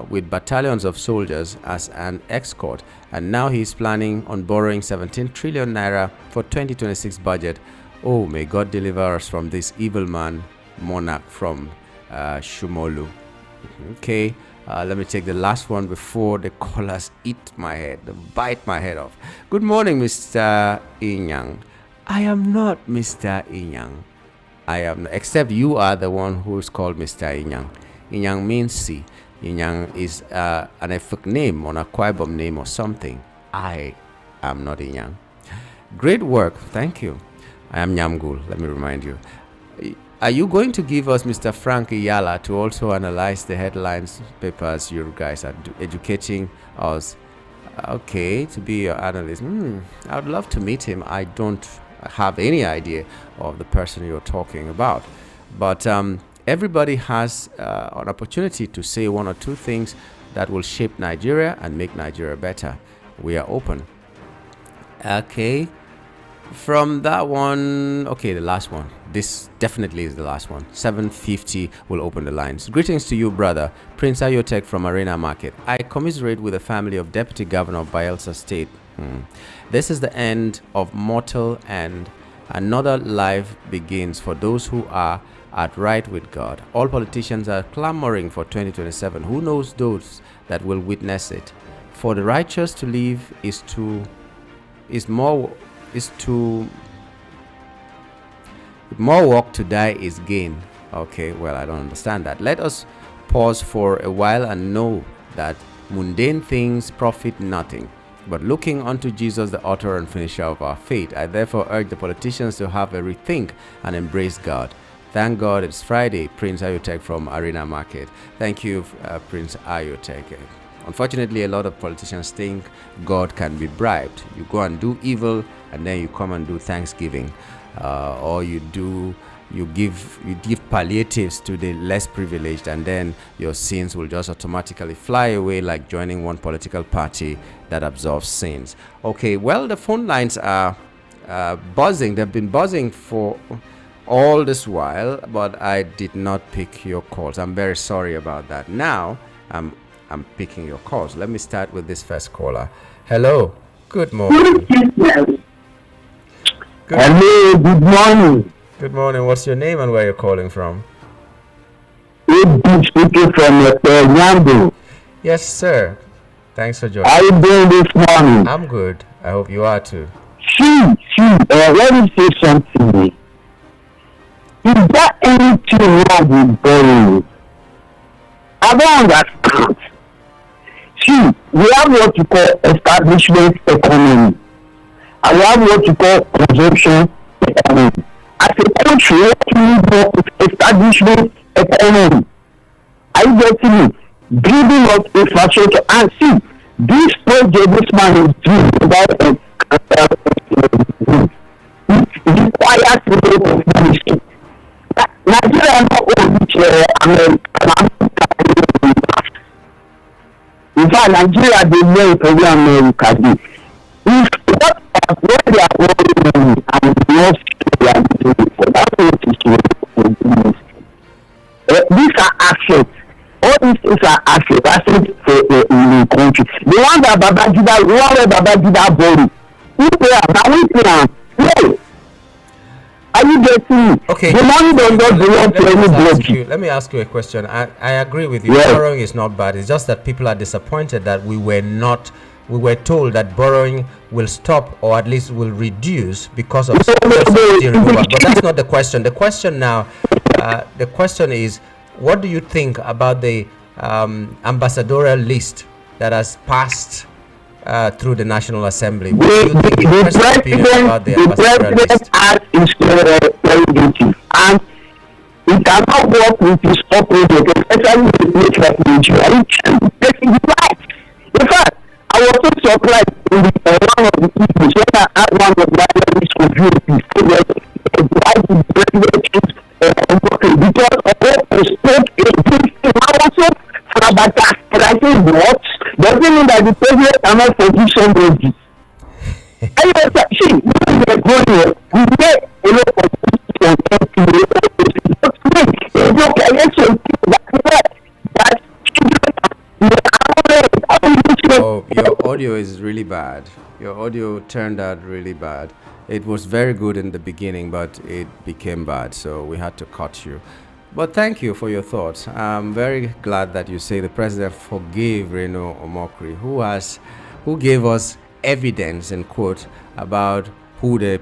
with battalions of soldiers as an escort, and now he's planning on borrowing 17 trillion naira for 2026 budget. Oh, may God deliver us from this evil man, monarch from Shumolu. Okay, let me take the last one before the callers bite my head off. Good morning, Mr. Inyang. I am not Mr. Inyang. I am, except you are the one who's called Mr. Inyang. Inyang means sea. Inyang is an Efik name or an Akwa Ibom name or something. I am not Inyang. Great work. Thank you. I am Nyamgul. Let me remind you. Are you going to give us Mr. Frank Iyala to also analyze the headlines papers you guys are educating us? Okay, to be your analyst. I would love to meet him. I don't have any idea of the person you're talking about. But everybody has an opportunity to say one or two things that will shape Nigeria and make Nigeria better. We are open. Okay. From that one, okay, the last one. This definitely is the last one. 7:50 will open the lines. Greetings to you, brother. Prince Ayotek from Arena Market. I commiserate with the family of Deputy Governor of Bayelsa State. This is the end of mortal, and another life begins for those who are at right with God. All politicians are clamoring for 2027. Who knows those that will witness it? For the righteous to live is more work, to die is gain. Okay, well, I don't understand that. Let us pause for a while and know that mundane things profit nothing, but looking unto Jesus, the author and finisher of our faith. I therefore urge the politicians to have a rethink and embrace God. Thank God it's Friday. Prince Ayotek from Arena Market. Thank you, Prince Ayotek. Unfortunately, a lot of politicians think God can be bribed. You go and do evil, and then you come and do Thanksgiving, or you give palliatives to the less privileged, and then your sins will just automatically fly away, like joining one political party that absolves sins. Okay, well, the phone lines are buzzing. They've been buzzing for all this while, but I did not pick your calls. I'm very sorry about that. Now I'm picking your calls. Let me start with this first caller. Hello. Good morning. Hello, good morning. Good morning. What's your name and where you're calling from? It's speaking from Yambo. Yes, sir. Thanks for joining. How are you doing this morning? I'm good. I hope you are too. Let me say something. Is there anything wrong with borrowing? I don't understand. See, we have what you call establishment economy, and we have what you call consumption economy. As a country, what we need more is establishment economy. Are you getting me? Building up infrastructure, and see, this project this man is doing about it requires a lot of money. Nigeria is not only America. In fact, Nigeria they know for where America do. If what they are borrowing and not they are doing for that what is these are assets. All these things are assets for the country. The one that Babangida borrow. Who pay am? Na we pay am. No. Are you getting me? Okay. The money does not belong to anybody. Let me ask you a question. I agree with you. Yes. Borrowing is not bad. It's just that people are disappointed that we were told that borrowing will stop or at least will reduce because of subsidy removal. But that's not the question. The question now, the question is, what do you think about the ambassadorial list that has passed through the National Assembly? What do you think your personal opinion about the ambassadorial list? Has his prerogative, and he cannot work with his opponent, especially with the place like Nigeria. He can't take his life. In fact, I was so surprised in one of the issues when I had one of the analysts review why the president is Omokri, because of what he spoke against him. I was so flabbergasted. I said, what? Does it mean that the president cannot forgive somebody? See, when we are going here, we get a lot of Oh, your audio is really bad. Your audio turned out really bad. It was very good in the beginning, but it became bad, so we had to cut you. But thank you for your thoughts. I'm very glad that you say the president forgave Reno Omokri, who gave us evidence, in quote, about who the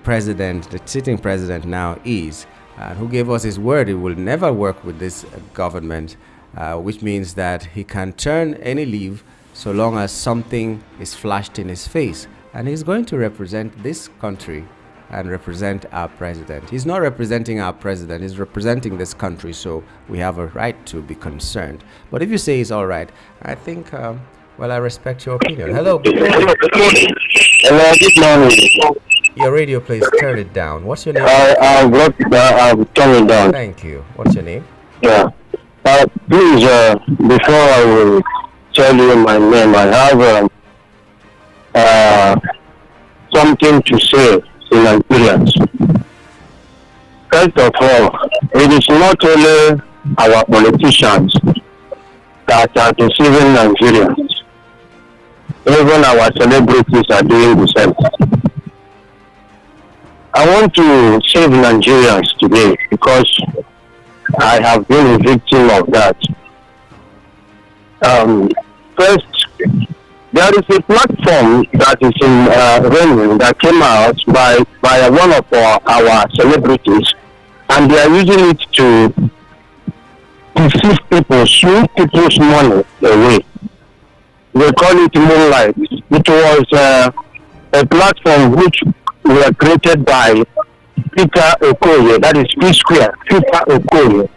sitting president now is, and who gave us his word he will never work with this government, which means that he can turn any leaf so long as something is flashed in his face. And he's going to represent this country and represent our president. He's not representing our president, he's representing this country, so we have a right to be concerned. But if you say it's all right, I think, well, I respect your opinion. Hello, good morning. Hello, good morning. Your radio, please turn it down. What's your name? I'll turn it down. Thank you. What's your name? Yeah. Please, before I will tell you my name, I have something to say to Nigerians. First of all, it is not only our politicians that are deceiving Nigerians. Even our celebrities are doing the same. I want to save Nigerians today because I have been a victim of that. First, there is a platform that is in Reno that came out by one of our celebrities, and they are using it to deceive people, sweep people's money away. They call it Moonlight. It was a platform which were created by Peter Okoye, that is P Square, Peter Okoye.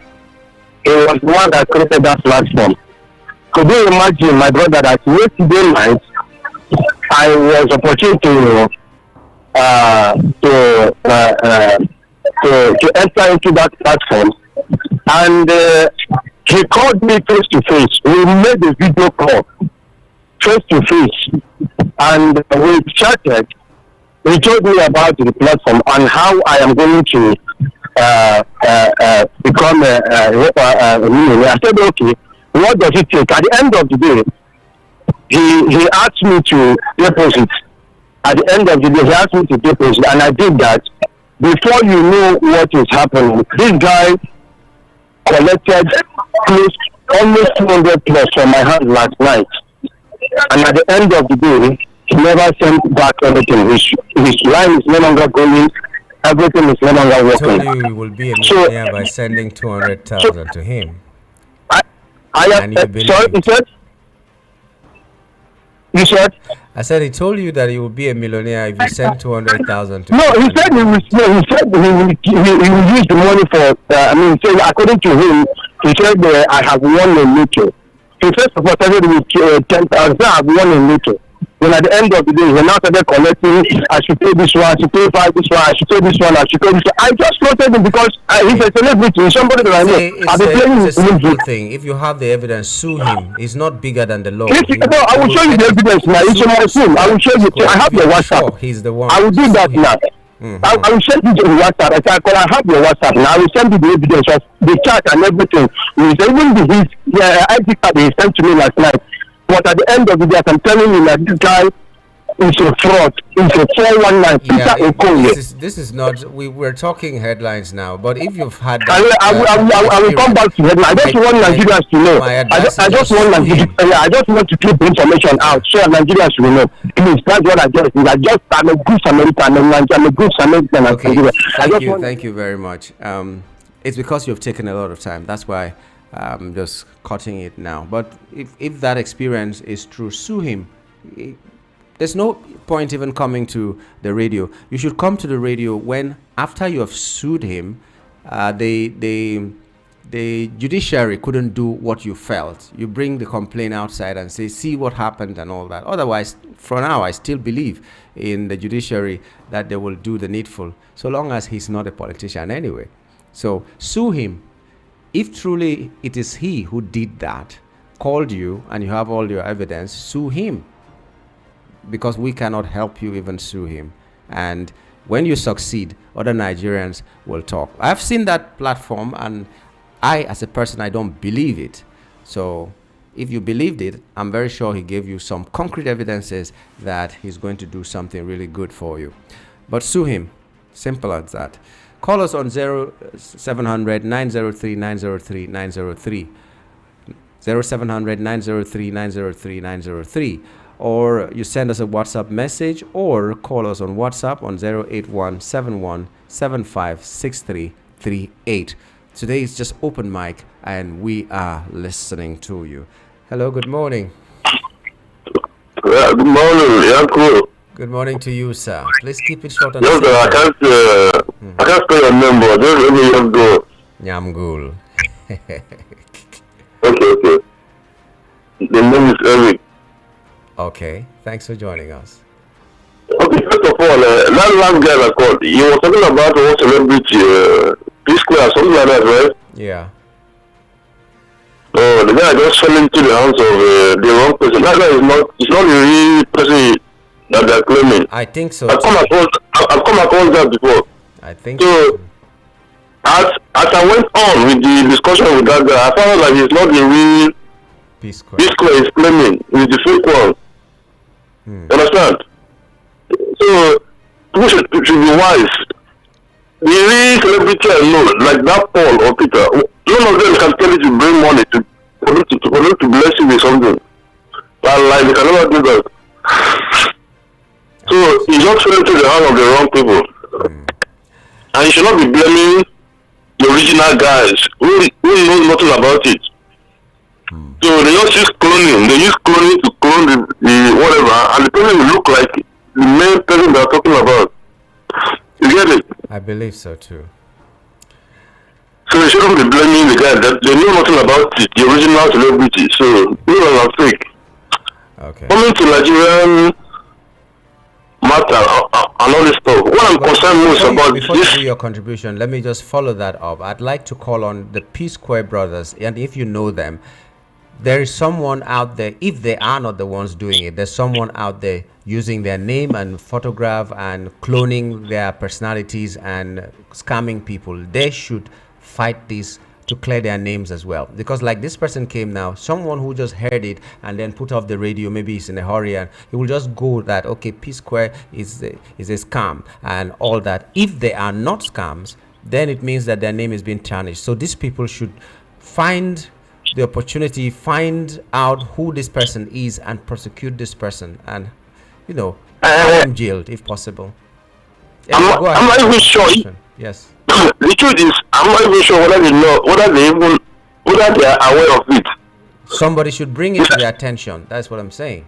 He was the one that created that platform. Could you imagine, my brother, that yesterday night I was opportune to enter into that platform, and he called me face to face. We made a video call face to face, and we chatted. He told me about the platform and how I am going to become a millionaire. I said, okay, what does it take? At the end of the day, he asked me to deposit. At the end of the day, he asked me to deposit, and I did that. Before you know what is happening, this guy collected almost 200 plus from my hand last night. And at the end of the day, he never sent back anything. His line is no longer going. Everything is no longer working. I told you you will be a millionaire by sending 200,000 to him. I am sorry, you said? I said he told you that he will be a millionaire if you send 200,000 to him. No, he said he will use the money for, according to him, he said I have won a lotto. He first of all started with 10,000, I have won a lotto. Then at the end of the day, he now started collecting, I should pay this one, I should pay 5 this one, I should pay this one, I should pay this one. I just floated him because he's a celebrity, he's somebody that I know. It's a simple thing. If you have the evidence, sue him. He's not bigger than the law. No, I will show you the evidence now. It's my phone. I will show you. I have your WhatsApp. He's the one. I will do that now. I will send you the WhatsApp. I have your WhatsApp now. I will send you the evidence of the chat and everything. Even his ID card he sent to me last night. But at the end of the day, I'm telling you that this guy is a fraud. He's a 419. This is not. We're talking headlines now. But if you've had, I will come back to headlines. I just want Nigerians to know. I just want Nigerians. I just want to keep the information out so Nigerians will know. Please, that's what I just did. I'm a good Samaritan. I'm a good Samaritan. Okay. Thank you very much. It's because you've taken a lot of time. That's why I'm just cutting it now. But if that experience is true, sue him. There's no point even coming to the radio. You should come to the radio when, after you have sued him, the judiciary couldn't do what you felt. You bring the complaint outside and say, see what happened and all that. Otherwise, for now, I still believe in the judiciary that they will do the needful, so long as he's not a politician anyway. So sue him. If truly it is he who did that, called you, and you have all your evidence, sue him. Because we cannot help you even sue him. And when you succeed, other Nigerians will talk. I've seen that platform, and I, as a person, I don't believe it. So if you believed it, I'm very sure he gave you some concrete evidences that he's going to do something really good for you. But sue him. Simple as that. Call us on 0700 903 903 903. 0700 903 903 903. Or you send us a WhatsApp message or call us on WhatsApp on 08171756338. Today is just open mic and we are listening to you. Hello, good morning. Yeah, good morning. Yeah, cool. Good morning to you, sir. Please keep it short and I can't spell your name, but just let me just go. Nyamgul. Okay. The name is Eric. Okay, thanks for joining us. Okay, first of all, that last guy that called, he was talking about one celebrity, P Square, something like that, right? Yeah. the guy just fell into the hands of the wrong person. That guy it's not the real person that they're claiming. I think so. I've come across that before. I think so. As I went on with the discussion with that guy, I found out that he's not the real P-Square is claiming. He's the fake one. You understand? So people should be wise. The real celebrity I know, like that Paul or Peter, none of them can tell you to bring money for them to bless you with something. But like they can never do that. So he just fell into the hand of the wrong people. And you should not be blaming the original guys who know nothing about it. So they just use cloning. They use cloning to clone the whatever, and the person will look like the main person they're talking about. You get it? I believe so too. So they shouldn't be blaming the guy that they know nothing about it, the original celebrity. So these are fake. Okay. Coming to Nigerian matter and all this stuff. What I'm concerned most about before you do your contribution, let me just follow that up. I'd like to call on the P-Square brothers, and if you know them, there is someone out there, if they are not the ones doing it, there's someone out there using their name and photograph and cloning their personalities and scamming people. They should fight this to clear their names as well, because like this person came now, someone who just heard it and then put off the radio, maybe he's in a hurry, and he will just go that okay, P-Square is a scam and all that. If they are not scams, then it means that their name is being tarnished. So these people should find the opportunity, find out who this person is and prosecute this person, and have him jailed if possible. I'm not even sure. Yes. The truth is, I'm not even sure whether they know, whether they are aware of it. Somebody should bring it to their attention. That's what I'm saying.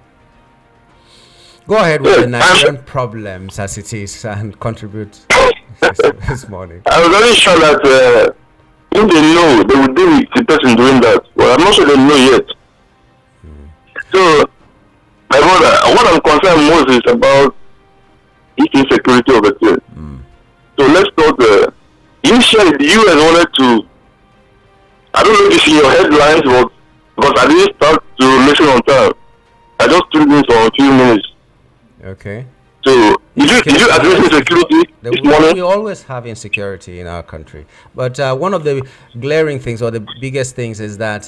Go ahead with the Nigerian problems as it is and contribute this morning. I'm very sure that if they know, they will deal with the person doing that. Well, I'm not sure they know yet. So, my brother, what I'm concerned most is about the insecurity of the thing. So let's talk. Initially, the US wanted to, I don't know if it's in your headlines, but because I didn't start to listen on time. I just tuned in for a few minutes. Okay. So, did you address insecurity this morning? We always have insecurity in our country. But one of the glaring things, or the biggest things, is that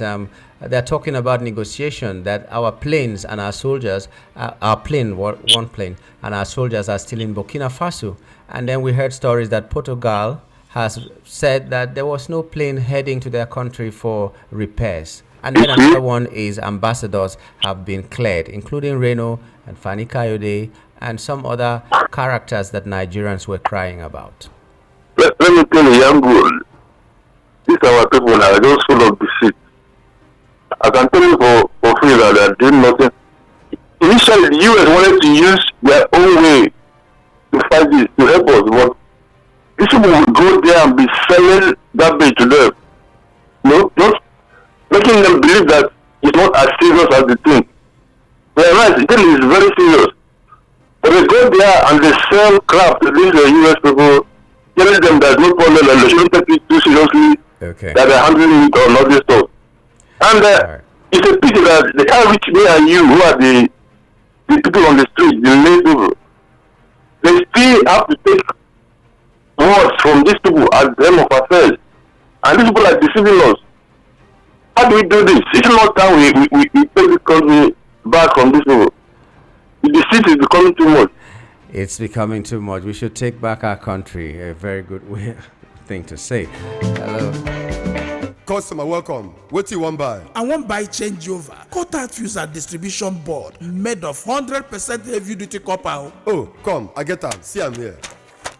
they're talking about negotiation, that our planes and our soldiers, one plane, and our soldiers are still in Burkina Faso. And then we heard stories that Portugal has said that there was no plane heading to their country for repairs. And then another one is ambassadors have been cleared, including Reno and Fani Kayode and some other characters that Nigerians were crying about. Let me tell you, young girl, these are our people now, just full of deceit. I can tell you for free that they are doing nothing. Initially, the US wanted to use their own way to fight this, to help us, but these people will go there and be selling garbage to them. No, not making them believe that it's not as serious as they think. Whereas it is very serious. But they go there and they sell crap to these US people, telling them there's no problem and they shouldn't take it too seriously, that they're handling it or not this stuff. And it's a pity that they can't reach me and you, who are the people on the street, the lay people. They still have to take words from these people as them of affairs. And these people are deceiving us. How do we do this? It's not time we take this country back from these people. The deceit is becoming too much. It's becoming too much. We should take back our country. A very good thing to say. Hello. Customer, welcome. What do you want buy? I want buy changeover. Cutout fuse and distribution board made of 100% heavy duty copper. Oh, come. I get them. See, I'm here.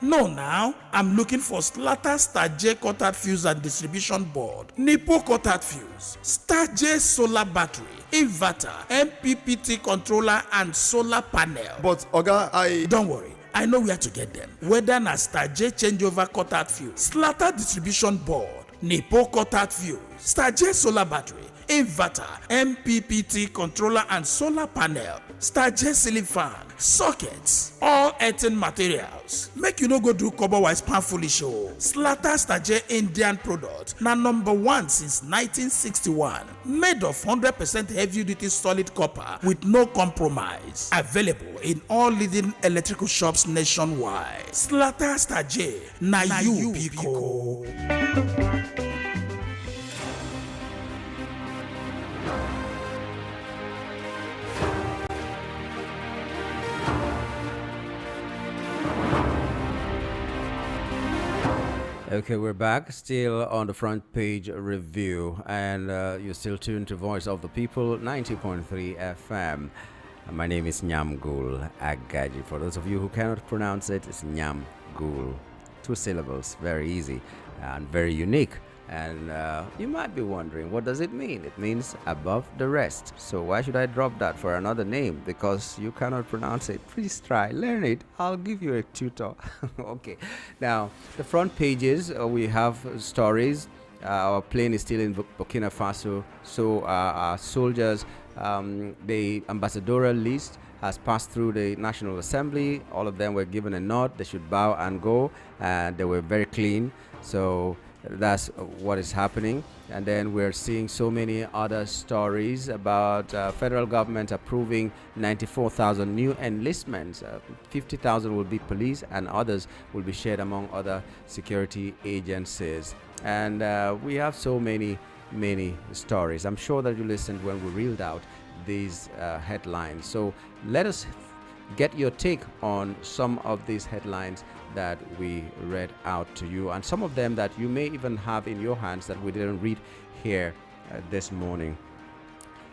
No, now I'm looking for Slatter Star J cutout fuse and distribution board, Nipo cutout fuse, Star J solar battery, inverter, MPPT controller, and solar panel. But Oga, don't worry, I know where to get them. Whether na Star J changeover cutout fuse, Slatter distribution board, Nipo cutout fuse, Star J solar battery, inverter, MPPT controller, and solar panel, Star J ceiling fan, sockets, all earthen materials. Make you no go do cover wise pan foolish show. Slatter Star J Indian product na number 1 since 1961. Made of 100% heavy duty solid copper with no compromise. Available in all leading electrical shops nationwide. Slatter Star J na you Pico. Okay, we're back, still on the front page review, and you're still tuned to Voice of the People, 90.3 FM. My name is Nyamgul Agaji. For those of you who cannot pronounce it, it's Nyamgul. 2 syllables, very easy and very unique. And you might be wondering, what does it mean? It means above the rest. So why should I drop that for another name? Because you cannot pronounce it. Please try, learn it. I'll give you a tutor. Okay. Now, the front pages, we have stories. Our plane is still in Burkina Faso. So our soldiers, the ambassadorial list has passed through the National Assembly. All of them were given a nod. They should bow and go. And they were very clean. So that's what is happening. And then we're seeing so many other stories about federal government approving 94,000 new enlistments. 50,000 will be police and others will be shared among other security agencies. And we have so many stories. I'm sure that you listened when we reeled out these headlines. So let us get your take on some of these headlines that we read out to you, and some of them that you may even have in your hands that we didn't read here this morning.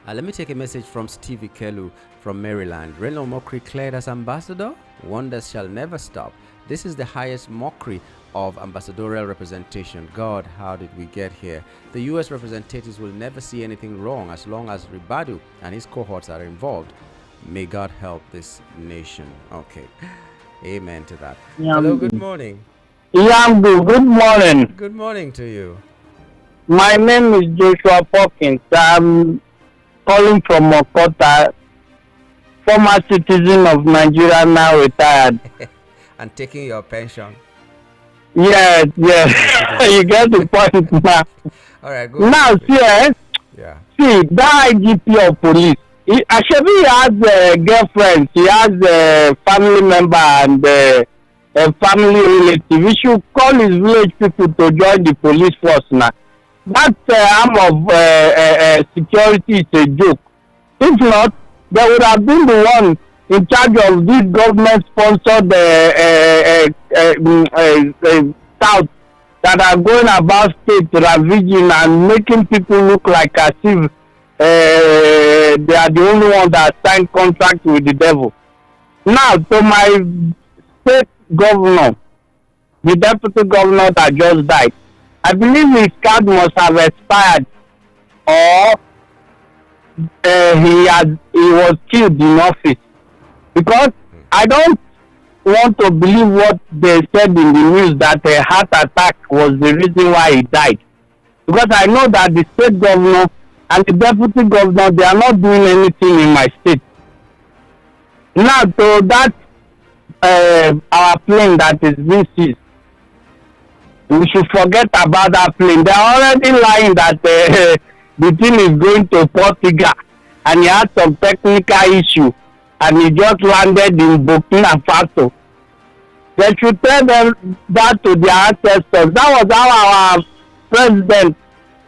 Let me take a message from Stevie Kelu from Maryland. Reno Omokri cleared as ambassador. Wonders shall never stop. This is the highest mockery of ambassadorial representation. God, how did we get here? The U.S. representatives will never see anything wrong as long as Ribadu and his cohorts are involved. May God help this nation. Okay. Amen to that. Hello, good morning. Yambu, good morning. Good morning to you. My name is Joshua Perkins. I'm calling from Okota, former citizen of Nigeria, now retired. And taking your pension. Yes. You get the point now. All right, good. Now, see, that IGP of police, Ashebi has a girlfriend, he has a family member and a family relative. He should call his village people to join the police force now. That arm of security is a joke. If not, they would have been the one in charge of this government-sponsored scouts that are going about state ravaging and making people look like as if they are the only one that signed contract with the devil. Now, to my state governor, the deputy governor that just died, I believe his card must have expired, or he was killed in office. Because I don't want to believe what they said in the news that a heart attack was the reason why he died. Because I know that the state governor and the deputy governor, they are not doing anything in my state. Now, to that our plane that is being seized, we should forget about that plane. They are already lying that the thing is going to Portugal, and he had some technical issue, and he just landed in Burkina Faso. They should tell them that to their ancestors. That was how our president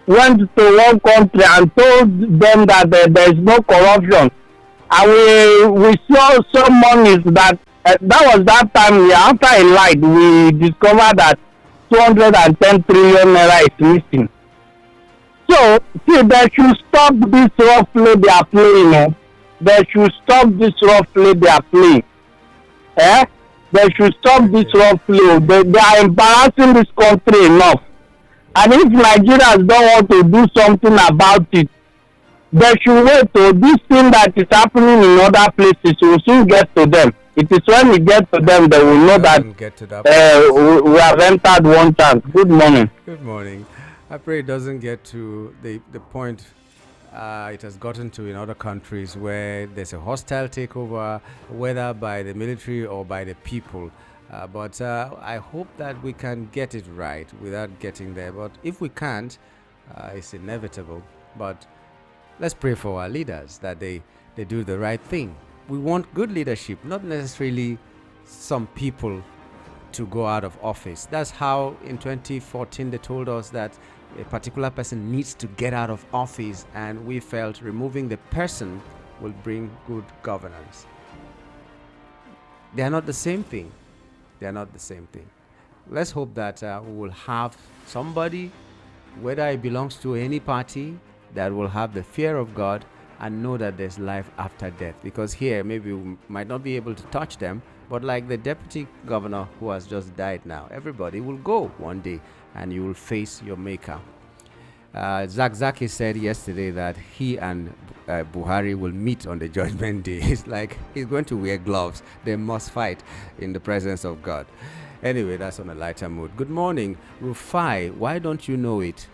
went to one country and told them that there is no corruption. And we saw some monies that was that time. After a light, we discovered that 210 trillion naira is missing. So, see, they should stop this rough play they are playing. They should stop this rough play they are playing. They should stop this rough play. They are embarrassing this country enough. And if Nigerians don't want to do something about it, they should wait till this thing that is happening in other places will soon get to them. It is when we get to them that we know that we have entered one chance. Good morning. Good morning. I pray it doesn't get to the point It has gotten to in other countries where there's a hostile takeover, whether by the military or by the people. But I hope that we can get it right without getting there. But if we can't, it's inevitable. But let's pray for our leaders that they do the right thing. We want good leadership, not necessarily some people to go out of office. That's how in 2014 they told us that a particular person needs to get out of office, and we felt removing the person will bring good governance. They are not the same thing. They are not the same thing. Let's hope that we will have somebody, whether it belongs to any party, that will have the fear of God and know that there's life after death. Because here, maybe we might not be able to touch them, but like the deputy governor who has just died now, everybody will go one day and you will face your maker. Zaki said yesterday that he and Buhari will meet on the judgment day. It's like he's going to wear gloves. They must fight in the presence of God. Anyway, that's on a lighter mood. Good morning, Rufai. Why don't you know it?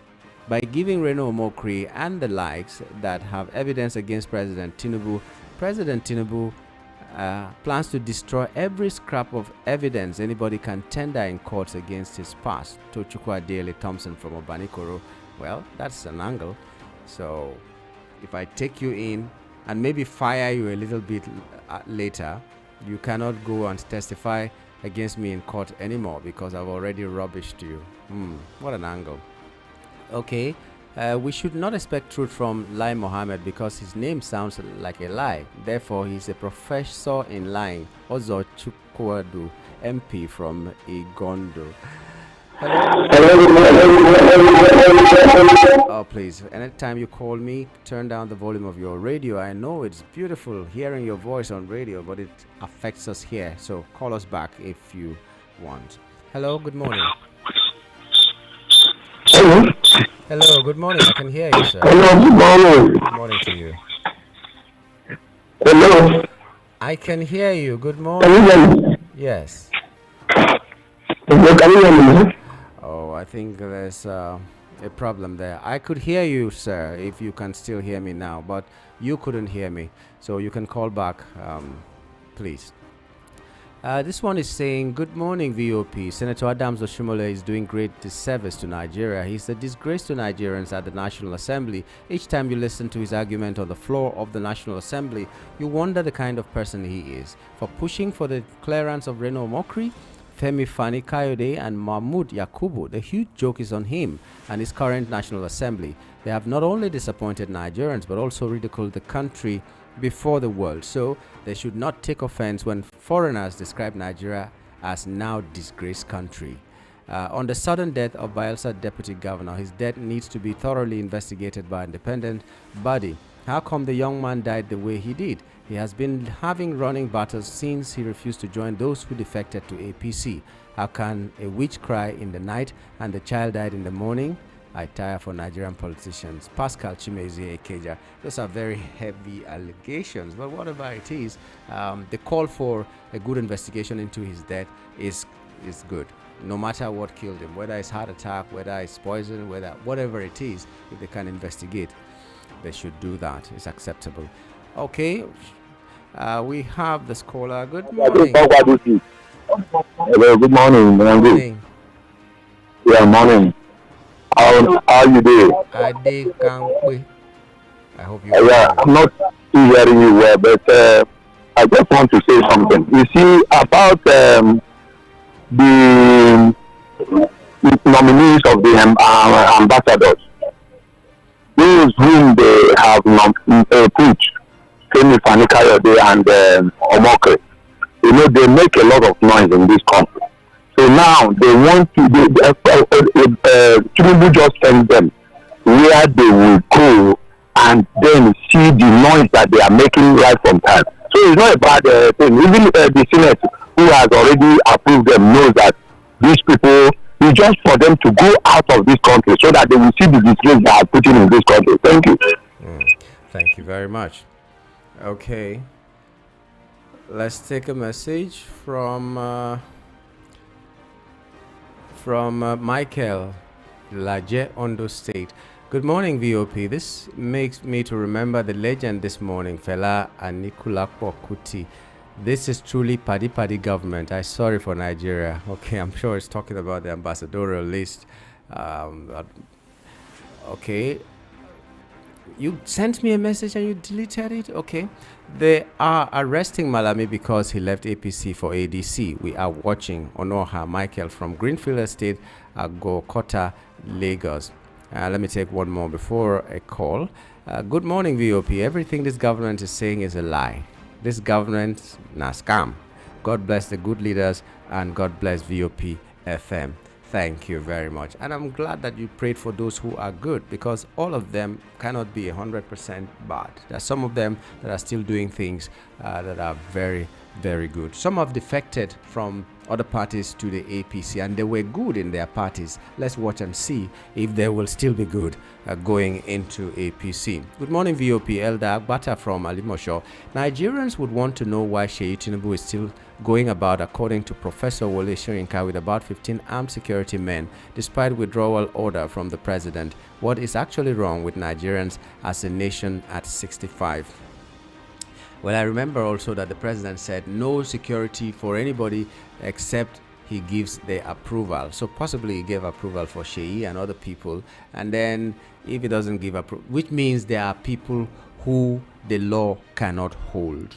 By giving Reno, Omokri and the likes that have evidence against President Tinubu, President Tinubu plans to destroy every scrap of evidence anybody can tender in courts against his past. Tochukwu Adele Thompson from Obanikoro. Well, that's an angle. So if I take you in and maybe fire you a little bit later, you cannot go and testify against me in court anymore because I've already rubbished you. What an angle. Okay, we should not expect truth from Lai Mohammed because his name sounds like a lie. Therefore, he's a professor in lying. Ozo Chukwadu, MP from Igondo. Oh, please, anytime you call me, turn down the volume of your radio. I know it's beautiful hearing your voice on radio, but it affects us here. So call us back if you want. Hello, good morning. Hello. Hello, good morning. I can hear you, sir. Hello, good morning. Good morning to you. Hello. I can hear you. Good Can morning. you hear me? Yes. Hello, can you hear me? Oh, I think there's a problem there. I could hear you, sir, if you can still hear me now, but you couldn't hear me. So you can call back, please. This one is saying, good morning, VOP. Senator Adams Oshiomole is doing great disservice to Nigeria. He's a disgrace to Nigerians at the National Assembly. Each time you listen to his argument on the floor of the National Assembly, you wonder the kind of person he is. For pushing for the clearance of Reno, Omokri, Femi Fani Kayode and Mahmoud Yakubu, the huge joke is on him and his current National Assembly. They have not only disappointed Nigerians but also ridiculed the country before the world. So they should not take offense when foreigners describe Nigeria as now disgraced country. On the sudden death of Bayelsa Deputy Governor, his death needs to be thoroughly investigated by an independent body. How come the young man died the way he did? He has been having running battles since he refused to join those who defected to APC. How can a witch cry in the night and the child died in the morning? I tire for Nigerian politicians. Pascal Chimezie Ekeja. Those are very heavy allegations, but whatever it is, the call for a good investigation into his death is good. No matter what killed him, whether it's heart attack, whether it's poison, whatever it is, if they can investigate, they should do that. It's acceptable. Okay, we have the scholar. Good morning. Hello, good morning. Morning. Yeah, morning. How are you doing? I hope you Yeah, I'm not hearing you well, but I just want to say something. You see, about the nominees of the ambassadors, those whom they have put, Femi Fani Kayode and Omokri, you know, they make a lot of noise in this country. So now they want to, Tinubu just send them where they will go and then see the noise that they are making right from time. So it's not a bad thing. Even the Senate, who has already approved them, knows that these people, it's just for them to go out of this country so that they will see the disgrace they are putting in this country. Thank you. Thank you very much. Okay. Let's take a message from Michael Laje, Ondo State. Good morning, VOP. This makes me to remember the legend this morning, Fela Anikulapo Kuti. This is truly paddy government. I'm sorry for Nigeria. Okay, I'm sure it's talking about the ambassadorial list. Okay. You sent me a message and you deleted it? Okay. They are arresting Malami because he left APC for ADC. We are watching. Onoha Michael from Greenfield Estate, Agokota, Lagos. Let me take one more before a call. Good morning, VOP. Everything this government is saying is a lie. This government, na scam. God bless the good leaders and God bless VOP FM. Thank you very much. And I'm glad that you prayed for those who are good, because all of them cannot be 100% bad. There are some of them that are still doing things that are very, very good. Some have defected from other parties to the APC and they were good in their parties. Let's watch and see if they will still be good going into APC. Good morning, VOP. Elder Agbata from Alimosho. Nigerians would want to know why Sheyi Tinubu is still going about, according to Professor Wole Soyinka, with about 15 armed security men, despite withdrawal order from the president. What is actually wrong with Nigerians as a nation at 65? Well, I remember also that the president said no security for anybody except he gives the approval. So possibly he gave approval for Sheyi and other people. And then if he doesn't give approval, which means there are people who the law cannot hold.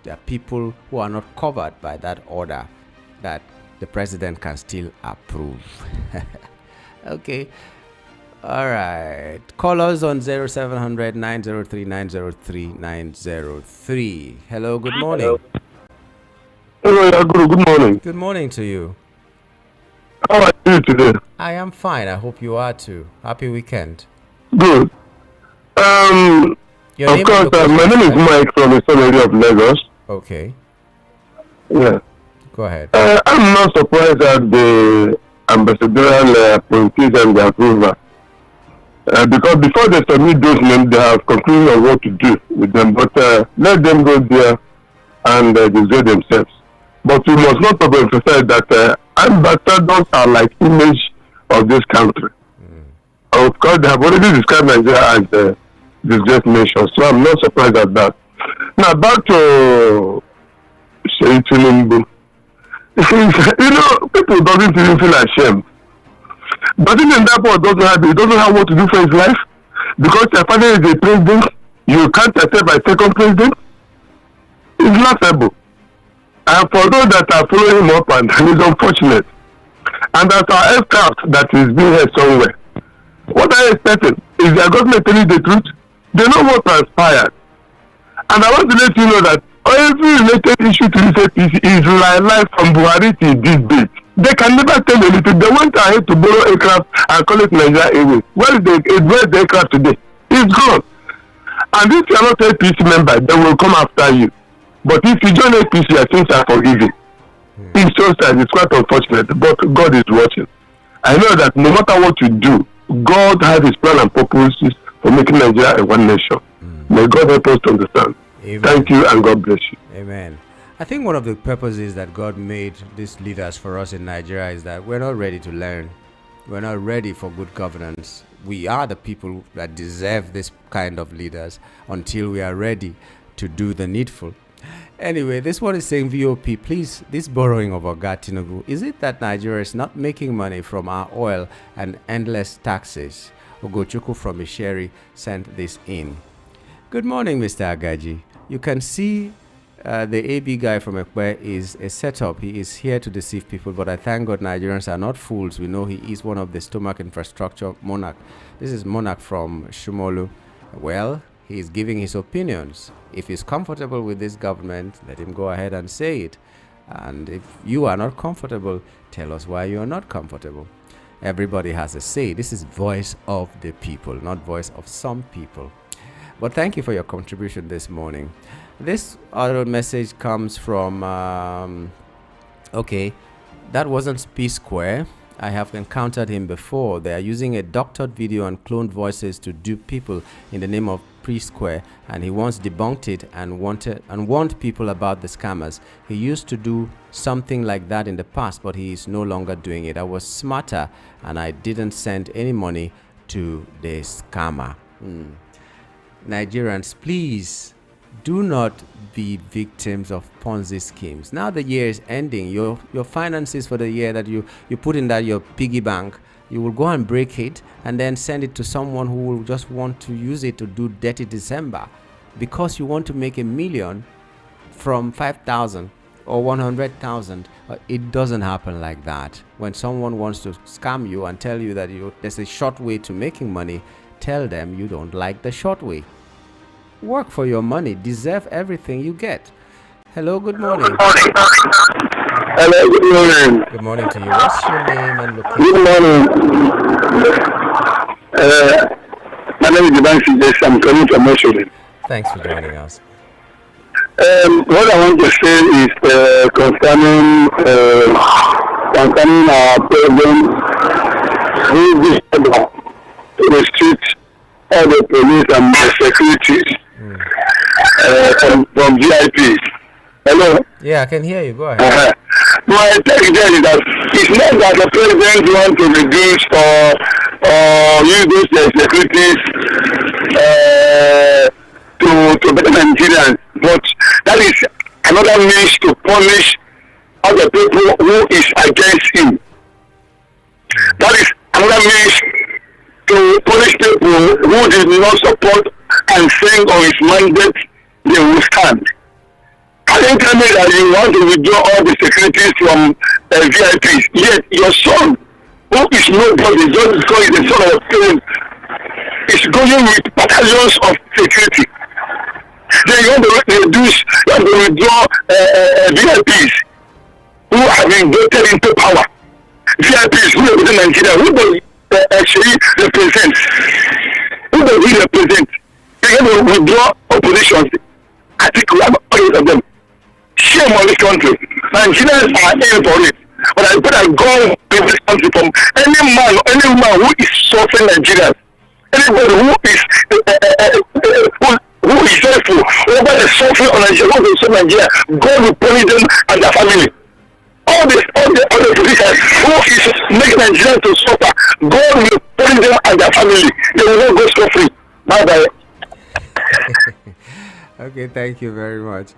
There are people who are not covered by that order that the president can still approve. Okay. All right. Call us on 0700 903 903 903. Hello, good morning. Hello, good morning. Good morning to you. How are you today? I am fine. I hope you are too. Happy weekend. Good. Your of name course, my name is Mike from the southern area of Lagos. Okay. Yeah. Go ahead. I'm not surprised at the ambassadorial appointees and the approval. Because before they submit those names, they have concluded on what to do with them. But let them go there and dissolve themselves. But we must not emphasize that ambassadors are like image of this country. Of course, they have already described Nigeria as a disgraced nation, so I'm not surprised at that. Now, back to Sheyi Tinubu. You know, people doesn't even feel ashamed. But even that boy doesn't have what to do for his life. Because your father is a president, you can't accept by second president. It's laughable. And for those that are following him up, and it's unfortunate. And that's our aircraft that is being held somewhere. What are you expecting? Is their government telling the truth? They know what transpired. And I want to let you know that every related issue to this APC is like from Buhari to this date. They can never tell anything. They went ahead to borrow aircraft and call it Nigeria Airways. Where is the aircraft today? It's gone. And if you are not an APC member, they will come after you. But if you join APC, I think are forgiven. It's so sad. It's quite unfortunate. But God is watching. I know that no matter what you do, God has his plan and purposes for making Nigeria a one nation. May God help us to understand. Amen. Thank you and God bless you. Amen. I think one of the purposes that God made these leaders for us in Nigeria is that we're not ready to learn. We're not ready for good governance. We are the people that deserve this kind of leaders until we are ready to do the needful. Anyway, this one is saying, VOP, please, this borrowing of Oga Tinubu, is it that Nigeria is not making money from our oil and endless taxes? Ogochukwu from Isheri sent this in. Good morning, Mr. Agaji. You can see the AB guy from Ekwe is a setup. He is here to deceive people, but I thank God Nigerians are not fools. We know he is one of the stomach infrastructure monarch. This is Monarch from Oshiomole. Well, he is giving his opinions. If he's comfortable with this government, let him go ahead and say it. And if you are not comfortable, tell us why you are not comfortable. Everybody has a say. This is voice of the people, not voice of some people. But thank you for your contribution this morning. This other message comes from, okay, that wasn't P Square. I have encountered him before. They are using a doctored video and cloned voices to dupe people in the name of P Square, and he once debunked it and warned people about the scammers. He used to do something like that in the past, but he is no longer doing it. I was smarter and I didn't send any money to the scammer. Nigerians, please do not be victims of Ponzi schemes. Now the year is ending. Your finances for the year that you put in that your piggy bank, you will go and break it and then send it to someone who will just want to use it to do dirty December because you want to make $1 million from 5,000 or 100,000. It doesn't happen like that. When someone wants to scam you and tell you that there's a short way to making money, tell them you don't like the short way. Work for your money, deserve everything you get. Hello, good morning. Hello, good morning. Good morning to you. What's your name and location? Good morning. My name is Ivan Sijes. I'm coming from Oshiomole. Thanks for joining us. What I want to say is concerning our president who decided to restrict all the police and the securities from VIPs. Hello? Yeah, I can hear you. Go ahead. My take there is that it's not that the president wants to reduce or use those securities to better Nigerians, but that is another means to punish all the people who is against him. That is another means to punish people who did not support and sing on his mandate, they will stand. I didn't tell me that you want to withdraw all the securities from VIPs. Yet your son, who is nobody, just because he's the son of a parent, is going with battalions of security. Then you want to reduce, you want to withdraw VIPs who have been voted into power. VIPs who are within Nigeria, who does actually represent? Who does he represent? You want to withdraw oppositions. I think we have all of them. Shame on this country. Nigerians are in for it. But I better go in this country from any man or any woman who is suffering Nigerians. Anybody who is faithful over the suffering of Nigeria, who is suffering Nigeria, God will punish them and their family. All the politicians who is making Nigerians to suffer, God will punish them and their family. They will not go scot-free. Bye bye. Okay, thank you very much.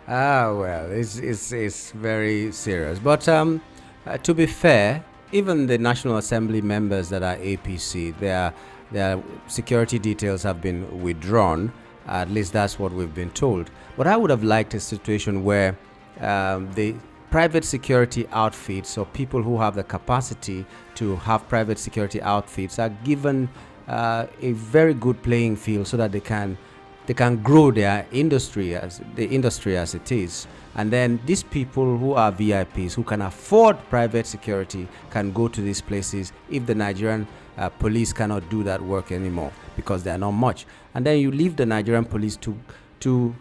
Well, it's very serious. But to be fair, even the National Assembly members that are APC, their security details have been withdrawn. At least that's what we've been told. But I would have liked a situation where the private security outfits or people who have the capacity to have private security outfits are given a very good playing field so that they can grow their industry as it is. And then these people who are VIPs who can afford private security can go to these places if the Nigerian police cannot do that work anymore because they are not much. And then you leave the Nigerian police to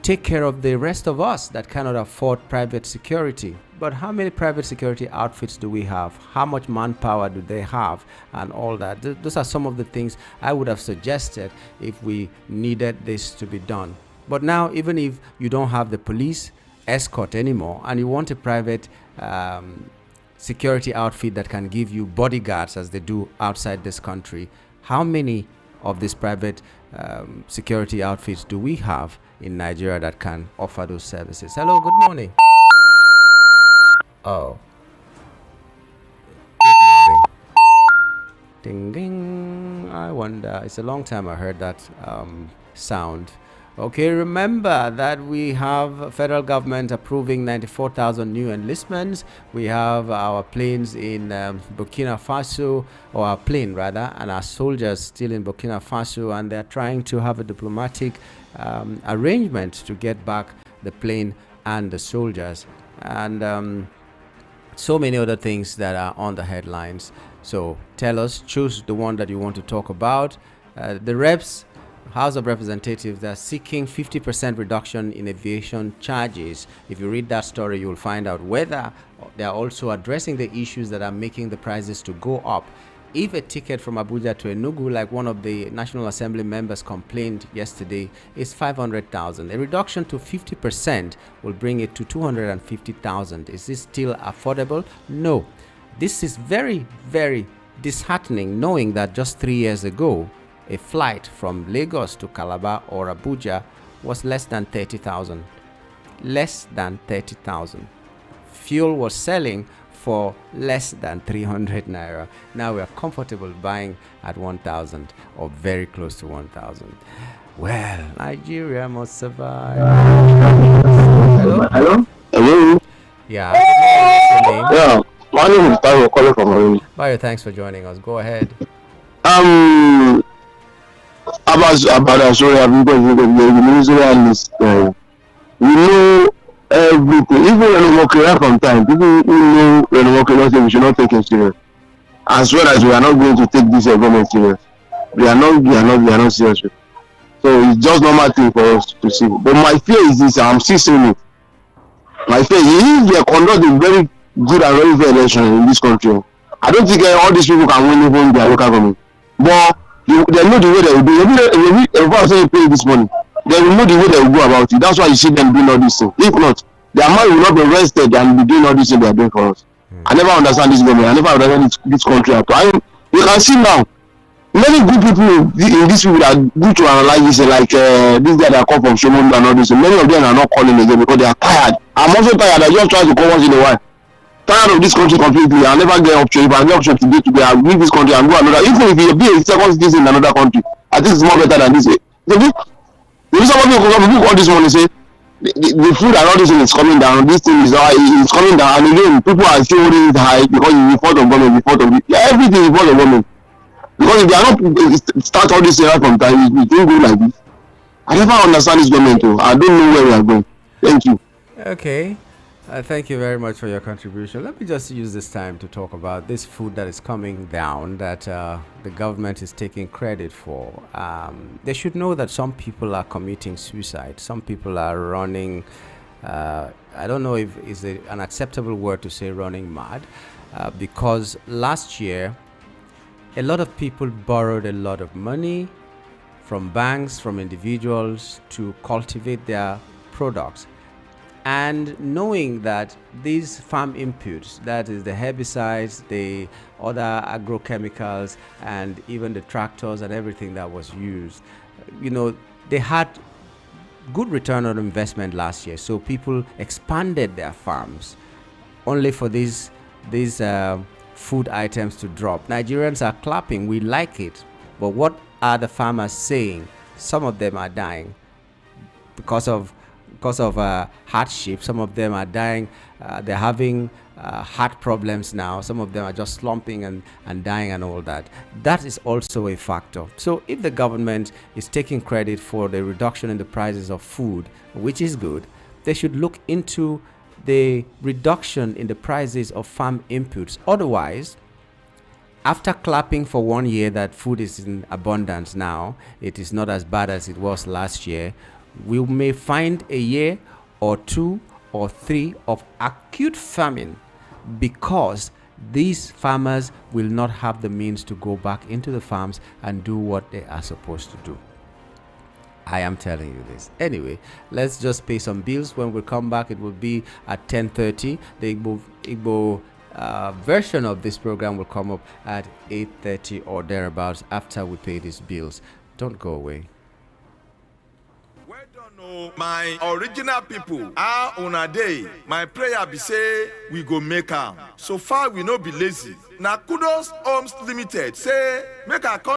take care of the rest of us that cannot afford private security. But how many private security outfits do we have? How much manpower do they have? And all that. Those are some of the things I would have suggested if we needed this to be done. But now, even if you don't have the police escort anymore and you want a private security outfit that can give you bodyguards as they do outside this country, how many of these private security outfits do we have in Nigeria that can offer those services? Hello, good morning. Oh. Good morning. Ding ding. I wonder. It's a long time I heard that sound. Okay, remember that we have federal government approving 94,000 new enlistments. We have our planes in Burkina Faso, or our plane rather, and our soldiers still in Burkina Faso, and they're trying to have a diplomatic arrangement to get back the plane and the soldiers. And so many other things that are on the headlines. So tell us, choose the one that you want to talk about. The reps, House of Representatives, are seeking 50% reduction in aviation charges. If you read that story, you'll find out whether they are also addressing the issues that are making the prices to go up. If a ticket from Abuja to Enugu, like one of the National Assembly members complained yesterday, is 500,000, a reduction to 50% will bring it to 250,000. Is this still affordable? No. This is very, very disheartening knowing that just 3 years ago, a flight from Lagos to Calabar or Abuja was less than 30,000. Less than 30,000. Fuel was selling for less than 300 naira. Now we are comfortable buying at 1,000 or very close to 1,000. Well, Nigeria must survive. Hello? Hello? Hello? Yeah. What's your name? Yeah, my name is Bayo calling from Reno. Bayo, thanks for joining us. Go ahead. About sorry, I've been the ministry analyst. We know everything. Even when Omokri from time, people who know when Omokri say we should not take it serious. As well as we are not going to take this government serious. We are not serious. So it's just normal thing for us to see. But my fear is this, I'm still saying it. My fear is if they conduct a very good and very fair election in this country, I don't think all these people can win even their local government. But they know the way they will do. If I say pay this money, they will know the way they will go about it. That's why you see them doing all these things. If not, their mind will not be rested and be doing all these things they are doing for us. I never understand this government. I never understand this country at all. You can see now, many good people in this people that are good to analyze this, like this guy that come from Oshiomole and all this. Many of them are not calling again because they are tired. I'm also tired. I just try to call once in a while. Tired of this country completely. I never get option. If I get option today, I leave this country and go another. Even if you be a second citizen in another country, I think it's more better than this. If somebody who come all this money say the food and all this thing is coming down, this thing is coming down, and again people are still holding it high because it's the fault of government, everything is the fault of government. Because if they are not start all this right from time, it will go like this. I never understand this government too. I don't know where we are going. Thank you. Okay. Thank you very much for your contribution. Let me just use this time to talk about this food that is coming down that the government is taking credit for. They should know that some people are committing suicide. Some people are running, I don't know if it's an acceptable word to say running mad, because last year, a lot of people borrowed a lot of money from banks, from individuals to cultivate their products. And knowing that these farm inputs, that is the herbicides, the other agrochemicals, and even the tractors and everything that was used, they had good return on investment last year. So people expanded their farms only for these food items to drop. Nigerians are clapping, we like it. But what are the farmers saying? Some of them are dying because of hardship. Some of them are dying. They're having heart problems now. Some of them are just slumping and dying and all that. That is also a factor. So if the government is taking credit for the reduction in the prices of food, which is good, they should look into the reduction in the prices of farm inputs. Otherwise, after clapping for 1 year that food is in abundance now, it is not as bad as it was last year, we may find a year or 2 or 3 of acute famine because these farmers will not have the means to go back into the farms and do what they are supposed to do. I am telling you this. Anyway, let's just pay some bills. When we come back, it will be at 10:30. The Igbo version of this program will come up at 8:30 or thereabouts after we pay these bills. Don't go away. My original people, how una dey? My prayer be say we go make am. So far we no be lazy. Na Kudos Homes Limited say make I come